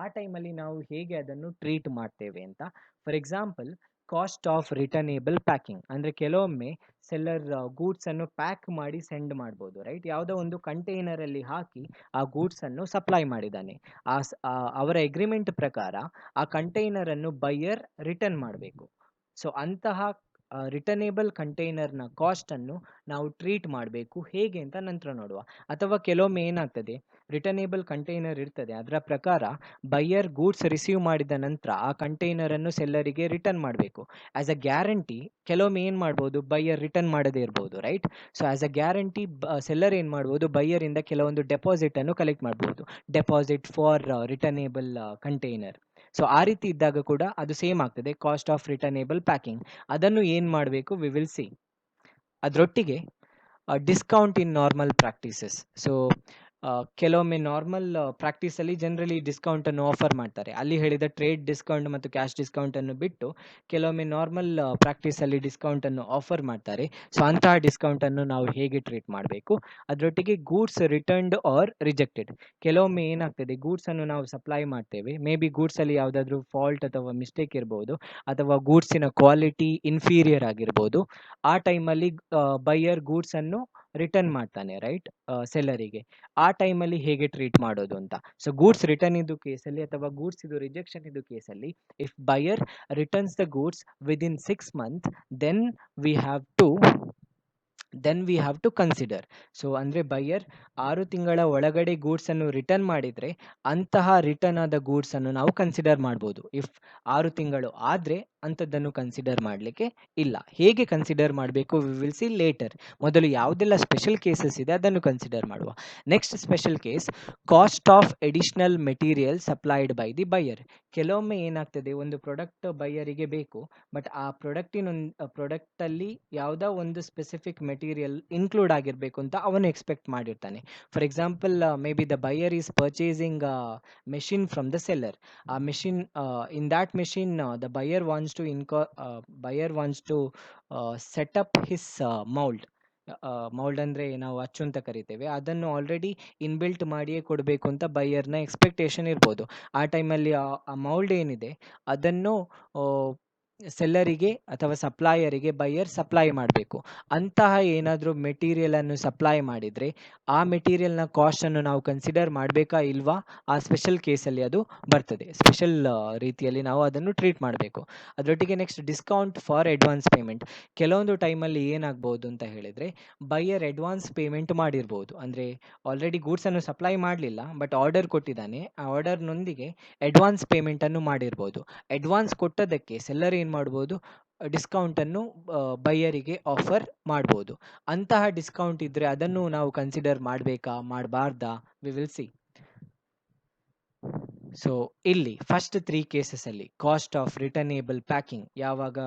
ಆ ಟೈಮಲ್ಲಿ ನಾವು ಹೇಗೆ ಅದನ್ನು ಟ್ರೀಟ್ ಮಾಡ್ತೇವೆ ಅಂತ. For example, cost of returnable packing, ಅಂದರೆ ಕೆಲವೊಮ್ಮೆ ಸೆಲ್ಲರ್ ಗೂಡ್ಸನ್ನು ಪ್ಯಾಕ್ ಮಾಡಿ ಸೆಂಡ್ ಮಾಡ್ಬೋದು, ರೈಟ್? ಯಾವುದೋ ಒಂದು ಕಂಟೈನರಲ್ಲಿ ಹಾಕಿ ಆ ಗೂಡ್ಸನ್ನು ಸಪ್ಲೈ ಮಾಡಿದ್ದಾನೆ. ಅವರ ಎಗ್ರಿಮೆಂಟ್ ಪ್ರಕಾರ ಆ ಕಂಟೈನರನ್ನು ಬೈಯರ್ ರಿಟರ್ನ್ ಮಾಡಬೇಕು. ಸೊ ಅಂತಹ ರಿಟರ್ನೇಬಲ್ ಕಂಟೈನರ್ನ ಕಾಸ್ಟನ್ನು ನಾವು ಟ್ರೀಟ್ ಮಾಡಬೇಕು ಹೇಗೆ ಅಂತ ನಂತರ ನೋಡುವ. ಅಥವಾ ಕೆಲವೊಮ್ಮೆ ಏನಾಗ್ತದೆ, ರಿಟರ್ನೇಬಲ್ ಕಂಟೈನರ್ ಇರ್ತದೆ, ಅದರ ಪ್ರಕಾರ ಬೈಯರ್ ಗೂಡ್ಸ್ ರಿಸೀವ್ ಮಾಡಿದ ನಂತರ ಆ ಕಂಟೈನರನ್ನು ಸೆಲ್ಲರಿಗೆ ರಿಟರ್ನ್ ಮಾಡಬೇಕು. ಆ್ಯಸ್ ಅ ಗ್ಯಾರಂಟಿ ಕೆಲವೊಮ್ಮೆ ಏನು ಮಾಡ್ಬೋದು, ಬೈಯರ್ ರಿಟರ್ನ್ ಮಾಡದೇ ಇರ್ಬೋದು, right? So as a guarantee seller ಏನು ಮಾಡ್ಬೋದು, ಬೈಯರಿಂದ ಕೆಲವೊಂದು ಡೆಪಾಸಿಟನ್ನು ಕಲೆಕ್ಟ್ ಮಾಡ್ಬೋದು, deposit for returnable container. So ಆ ರೀತಿ ಇದ್ದಾಗ ಕೂಡ ಅದು ಸೇಮ್ ಆಗ್ತದೆ, ಕಾಸ್ಟ್ ಆಫ್ ರಿಟರ್ನೇಬಲ್ ಪ್ಯಾಕಿಂಗ್. ಅದನ್ನು ಏನು ಮಾಡಬೇಕು, ವಿ ವಿಲ್ ಸಿ. ಅದರೊಟ್ಟಿಗೆ discount in normal practices. So ಕೆಲವೊಮ್ಮೆ ನಾರ್ಮಲ್ ಪ್ರಾಕ್ಟೀಸಲ್ಲಿ ಜನರಲಿ ಡಿಸ್ಕೌಂಟನ್ನು ಆಫರ್ ಮಾಡ್ತಾರೆ. ಅಲ್ಲಿ ಹೇಳಿದ ಟ್ರೇಡ್ ಡಿಸ್ಕೌಂಟ್ ಮತ್ತು ಕ್ಯಾಶ್ ಡಿಸ್ಕೌಂಟನ್ನು ಬಿಟ್ಟು ಕೆಲವೊಮ್ಮೆ ನಾರ್ಮಲ್ ಪ್ರಾಕ್ಟೀಸಲ್ಲಿ ಡಿಸ್ಕೌಂಟನ್ನು ಆಫರ್ ಮಾಡ್ತಾರೆ. ಸೊ ಅಂತಹ ಡಿಸ್ಕೌಂಟನ್ನು ನಾವು ಹೇಗೆ ಟ್ರೀಟ್ ಮಾಡಬೇಕು. ಅದರೊಟ್ಟಿಗೆ ಗೂಡ್ಸ್ ರಿಟರ್ನ್ಡ್ ಆರ್ ರಿಜೆಕ್ಟೆಡ್. ಕೆಲವೊಮ್ಮೆ ಏನಾಗ್ತದೆ, ಗೂಡ್ಸನ್ನು ನಾವು ಸಪ್ಲೈ ಮಾಡ್ತೇವೆ, ಮೇ ಬಿ ಗೂಡ್ಸಲ್ಲಿ ಯಾವುದಾದ್ರೂ ಫಾಲ್ಟ್ ಅಥವಾ ಮಿಸ್ಟೇಕ್ ಇರ್ಬೋದು, ಅಥವಾ ಗೂಡ್ಸಿನ ಕ್ವಾಲಿಟಿ ಇನ್ಫೀರಿಯರ್ ಆಗಿರ್ಬೋದು. ಆ ಟೈಮಲ್ಲಿ ಬೈಯರ್ ಗೂಡ್ಸನ್ನು ರಿಟರ್ನ್ ಮಾಡ್ತಾನೆ, ರೈಟ್, ಸೆಲ್ಲರಿಗೆ. ಆ ಟೈಮಲ್ಲಿ ಹೇಗೆ ಟ್ರೀಟ್ ಮಾಡೋದು ಅಂತ. ಸೊ ಗೂಡ್ಸ್ ರಿಟರ್ನ್ ಇದ್ದು ಕೇಸಲ್ಲಿ ಅಥವಾ ಗೂಡ್ಸ್ ಇದು ರಿಜೆಕ್ಷನ್ ಇದ್ದು ಕೇಸಲ್ಲಿ, if buyer returns the goods within 6 months, then we have to consider. So ಅಂದರೆ ಬೈಯರ್ 6 ತಿಂಗಳ ಒಳಗಡೆ ಗೂಡ್ಸನ್ನು ರಿಟರ್ನ್ ಮಾಡಿದರೆ ಅಂತಹ ರಿಟರ್ನ್ ಆದ ಗೂಡ್ಸನ್ನು ನಾವು ಕನ್ಸಿಡರ್ ಮಾಡ್ಬೋದು. ಇಫ್ 6 ತಿಂಗಳು ಆದರೆ ಅಂಥದ್ದನ್ನು ಕನ್ಸಿಡರ್ ಮಾಡಲಿಕ್ಕೆ ಇಲ್ಲ. ಹೇಗೆ ಕನ್ಸಿಡರ್ ಮಾಡಬೇಕು, ವಿ ವಿಲ್ ಸಿ ಲೇಟರ್. ಮೊದಲು ಯಾವುದೆಲ್ಲ ಸ್ಪೆಷಲ್ ಕೇಸಸ್ ಇದೆ ಅದನ್ನು ಕನ್ಸಿಡರ್ ಮಾಡುವ. Next special case, cost of additional material supplied by the buyer. ಕೆಲವೊಮ್ಮೆ ಏನಾಗ್ತದೆ, ಒಂದು ಪ್ರಾಡಕ್ಟ್ ಬೈಯರಿಗೆ ಬೇಕು, ಬಟ್ ಆ ಪ್ರಾಡಕ್ಟಲ್ಲಿ ಯಾವುದೋ ಒಂದು ಸ್ಪೆಸಿಫಿಕ್ ಮೆಟೀರಿಯಲ್ ಇನ್ಕ್ಲೂಡ್ ಆಗಿರಬೇಕು ಅಂತ ಅವನು ಎಕ್ಸ್ಪೆಕ್ಟ್ ಮಾಡಿರ್ತಾನೆ. For example, may be the buyer is purchasing machine from the seller. ಆ machine, in that machine the buyer wants to set up his mold. Mould ಅಂದರೆ ನಾವು ಅಚ್ಚು ಅಂತ ಕರಿತೇವೆ. ಅದನ್ನು ಆಲ್ರೆಡಿ ಇನ್ಬಿಲ್ಟ್ ಮಾಡಿಯೇ ಕೊಡಬೇಕು ಅಂತ ಬೈಯರ್ನ ಎಕ್ಸ್ಪೆಕ್ಟೇಷನ್ ಇರ್ಬೋದು. ಆ ಟೈಮಲ್ಲಿ ಆ ಮೌಲ್ಡ್ ಏನಿದೆ ಅದನ್ನು ಸೆಲ್ಲರಿಗೆ ಅಥವಾ ಸಪ್ಲಾಯರಿಗೆ ಬೈಯರ್ ಸಪ್ಲೈ ಮಾಡಬೇಕು. ಅಂತಹ ಏನಾದರೂ ಮೆಟೀರಿಯಲನ್ನು ಸಪ್ಲೈ ಮಾಡಿದರೆ ಆ ಮೆಟೀರಿಯಲ್ನ ಕಾಸ್ಟನ್ನು ನಾವು ಕನ್ಸಿಡರ್ ಮಾಡಬೇಕಾ ಇಲ್ವಾ, ಆ ಸ್ಪೆಷಲ್ ಕೇಸಲ್ಲಿ ಅದು ಬರ್ತದೆ. ಸ್ಪೆಷಲ್ ರೀತಿಯಲ್ಲಿ ನಾವು ಅದನ್ನು ಟ್ರೀಟ್ ಮಾಡಬೇಕು. ಅದರೊಟ್ಟಿಗೆ next discount for advance payment. ಕೆಲವೊಂದು ಟೈಮಲ್ಲಿ ಏನಾಗ್ಬೋದು ಅಂತ ಹೇಳಿದರೆ, ಬೈಯರ್ ಅಡ್ವಾನ್ಸ್ ಪೇಮೆಂಟ್ ಮಾಡಿರ್ಬೋದು. ಅಂದರೆ ಆಲ್ರೆಡಿ ಗೂಡ್ಸನ್ನು ಸಪ್ಲೈ ಮಾಡಲಿಲ್ಲ, ಬಟ್ ಆರ್ಡರ್ ಕೊಟ್ಟಿದ್ದಾನೆ. ಆ ಆರ್ಡರ್ನೊಂದಿಗೆ ಅಡ್ವಾನ್ಸ್ ಪೇಮೆಂಟನ್ನು ಮಾಡಿರ್ಬೋದು. ಅಡ್ವಾನ್ಸ್ ಕೊಟ್ಟದಕ್ಕೆ ಸೆಲ್ಲರ್ ಏನು ಮಾಡ್ಬೋದು, ಡಿಸ್ಕೌಂಟನ್ನು ಬೈಯರಿಗೆ ಆಫರ್ ಮಾಡ್ಬೋದು. ಅಂತಹ ಡಿಸ್ಕೌಂಟ್ ಇದ್ದರೆ ಅದನ್ನು ನಾವು ಕನ್ಸಿಡರ್ ಮಾಡಬೇಕಾ ಮಾಡಬಾರ್ದಾ, ವಿ ವಿಲ್ ಸಿ. ಸೊ ಇಲ್ಲಿ first 3 ಕೇಸಸಲ್ಲಿ cost of returnable packing, ಯಾವಾಗ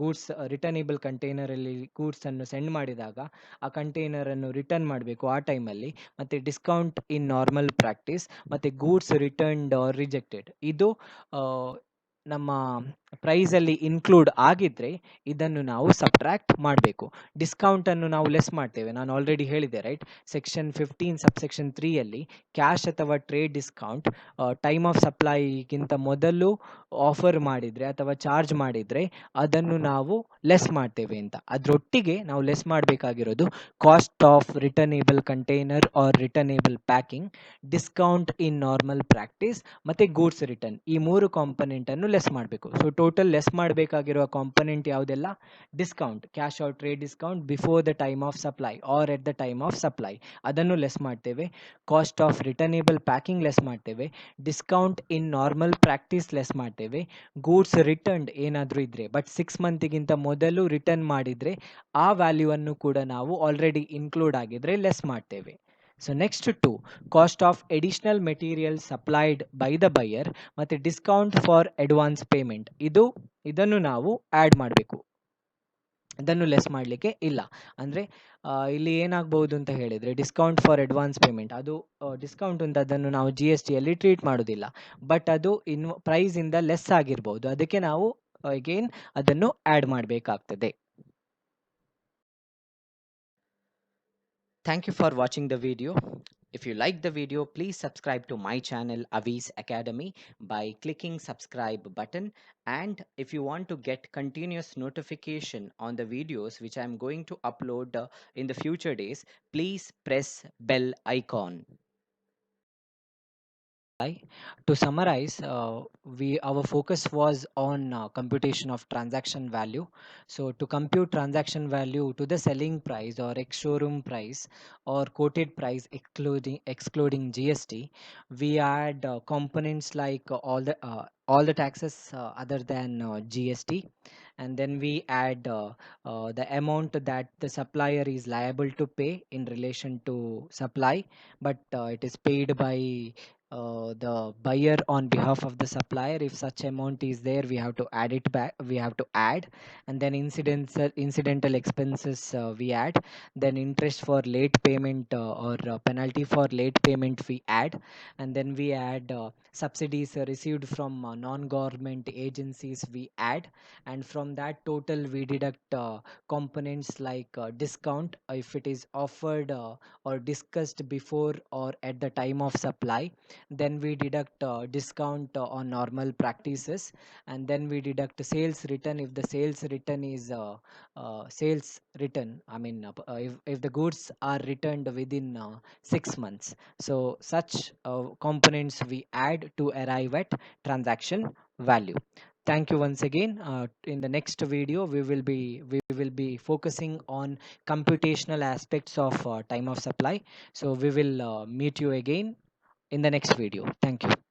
ಗೂಡ್ಸ್ ರಿಟರ್ನೇಬಲ್ ಕಂಟೈನರಲ್ಲಿ ಗೂಡ್ಸನ್ನು ಸೆಂಡ್ ಮಾಡಿದಾಗ ಆ ಕಂಟೈನರನ್ನು ರಿಟರ್ನ್ ಮಾಡಬೇಕು ಆ ಟೈಮಲ್ಲಿ, ಮತ್ತು ಡಿಸ್ಕೌಂಟ್ ಇನ್ ನಾರ್ಮಲ್ ಪ್ರಾಕ್ಟೀಸ್, ಮತ್ತು ಗೂಡ್ಸ್ ರಿಟರ್ನ್ಡ್ ಆರ್ ರಿಜೆಕ್ಟೆಡ್, ಇದು ನಮ್ಮ ಪ್ರೈಸಲ್ಲಿ ಇನ್ಕ್ಲೂಡ್ ಆಗಿದ್ದರೆ ಇದನ್ನು ನಾವು ಸಬ್ಟ್ರ್ಯಾಕ್ಟ್ ಮಾಡಬೇಕು. ಡಿಸ್ಕೌಂಟನ್ನು ನಾವು ಲೆಸ್ ಮಾಡ್ತೇವೆ. ನಾನು ಆಲ್ರೆಡಿ ಹೇಳಿದೆ ರೈಟ್, ಸೆಕ್ಷನ್ 15 ಸಬ್ಸೆಕ್ಷನ್ 3ಯಲ್ಲಿ ಕ್ಯಾಶ್ ಅಥವಾ ಟ್ರೇಡ್ ಡಿಸ್ಕೌಂಟ್ ಟೈಮ್ ಆಫ್ ಸಪ್ಲೈಗಿಂತ ಮೊದಲು ಆಫರ್ ಮಾಡಿದರೆ ಅಥವಾ ಚಾರ್ಜ್ ಮಾಡಿದರೆ ಅದನ್ನು ನಾವು ಲೆಸ್ ಮಾಡ್ತೇವೆ ಅಂತ. ಅದರೊಟ್ಟಿಗೆ ನಾವು ಲೆಸ್ ಮಾಡಬೇಕಾಗಿರೋದು cost of returnable container or returnable packing, discount in normal practice ಮತ್ತು ಗೂಡ್ಸ್ ರಿಟರ್ನ್. ಈ 3 ಕಾಂಪೊನೆಂಟನ್ನು ಲೆಸ್ ಮಾಡಬೇಕು. ಸೊ ಟೋಟಲ್ ಲೆಸ್ ಮಾಡಬೇಕಾಗಿರುವ ಕಾಂಪೊನೆಂಟ್ ಯಾವುದೆಲ್ಲ? Discount, cash or trade discount before the time of supply or at the time of supply, ಅದನ್ನು ಲೆಸ್ ಮಾಡ್ತೇವೆ. Cost of returnable packing less ಮಾಡ್ತೇವೆ. Discount in normal practice less ಮಾಡ್ತೇವೆ. ಗೂಡ್ಸ್ ರಿಟರ್ನ್ಡ್ ಏನಾದರೂ ಇದ್ದರೆ, ಬಟ್ 6 ಮಂತಿಗಿಂತ ಮೊದಲು ರಿಟರ್ನ್ ಮಾಡಿದರೆ ಆ ವ್ಯಾಲ್ಯೂವನ್ನು ಕೂಡ ನಾವು ಆಲ್ರೆಡಿ ಇನ್ಕ್ಲೂಡ್ ಆಗಿದ್ರೆ ಲೆಸ್ ಮಾಡ್ತೇವೆ. So next 2, cost of additional material supplied by the buyer ಮತ್ತು ಡಿಸ್ಕೌಂಟ್ ಫಾರ್ ಅಡ್ವಾನ್ಸ್ ಪೇಮೆಂಟ್, ಇದನ್ನು ನಾವು ಆ್ಯಡ್ ಮಾಡಬೇಕು, ಇದನ್ನು ಲೆಸ್ ಮಾಡಲಿಕ್ಕೆ ಇಲ್ಲ. ಅಂದರೆ ಇಲ್ಲಿ ಏನಾಗ್ಬೋದು ಅಂತ ಹೇಳಿದರೆ, ಡಿಸ್ಕೌಂಟ್ ಫಾರ್ ಅಡ್ವಾನ್ಸ್ ಪೇಮೆಂಟ್, ಅದು ಡಿಸ್ಕೌಂಟ್ ಅಂತ ಅದನ್ನು ನಾವು GSTಯಲ್ಲಿ ಟ್ರೀಟ್ ಮಾಡೋದಿಲ್ಲ, ಬಟ್ ಅದು ಪ್ರೈಸಿಂದ ಲೆಸ್ ಆಗಿರ್ಬೋದು. ಅದಕ್ಕೆ ನಾವು ಅಗೇನ್ ಅದನ್ನು ಆ್ಯಡ್ ಮಾಡಬೇಕಾಗ್ತದೆ. Thank you for watching the video. If you like the video, please subscribe to my channel Avi's Academy by clicking subscribe button. And if you want to get continuous notification on the videos which I am going to upload in the future days, please press bell icon. To summarize, our focus was on computation of transaction value. So to compute transaction value to the selling price or ex-showroom price or quoted price excluding GST, we add components like all the taxes other than GST, and then we add the amount that the supplier is liable to pay in relation to supply, but it is paid by the buyer on behalf of the supplier. If such amount is there, we have to add it back, we have to add. And then incidental expenses we add. Then interest for late payment or penalty for late payment we add. And then we add subsidies received from non-government agencies we add. And from that total we deduct components like discount if it is offered or discussed before or at the time of supply. Then we deduct discount on normal practices, and then we deduct sales return if the sales return is sales return, I mean if the goods are returned within 6 months. So such components we add to arrive at transaction value. Thank you once again. In the next video we will be focusing on computational aspects of time of supply. So we will meet you again in the next video. Thank you.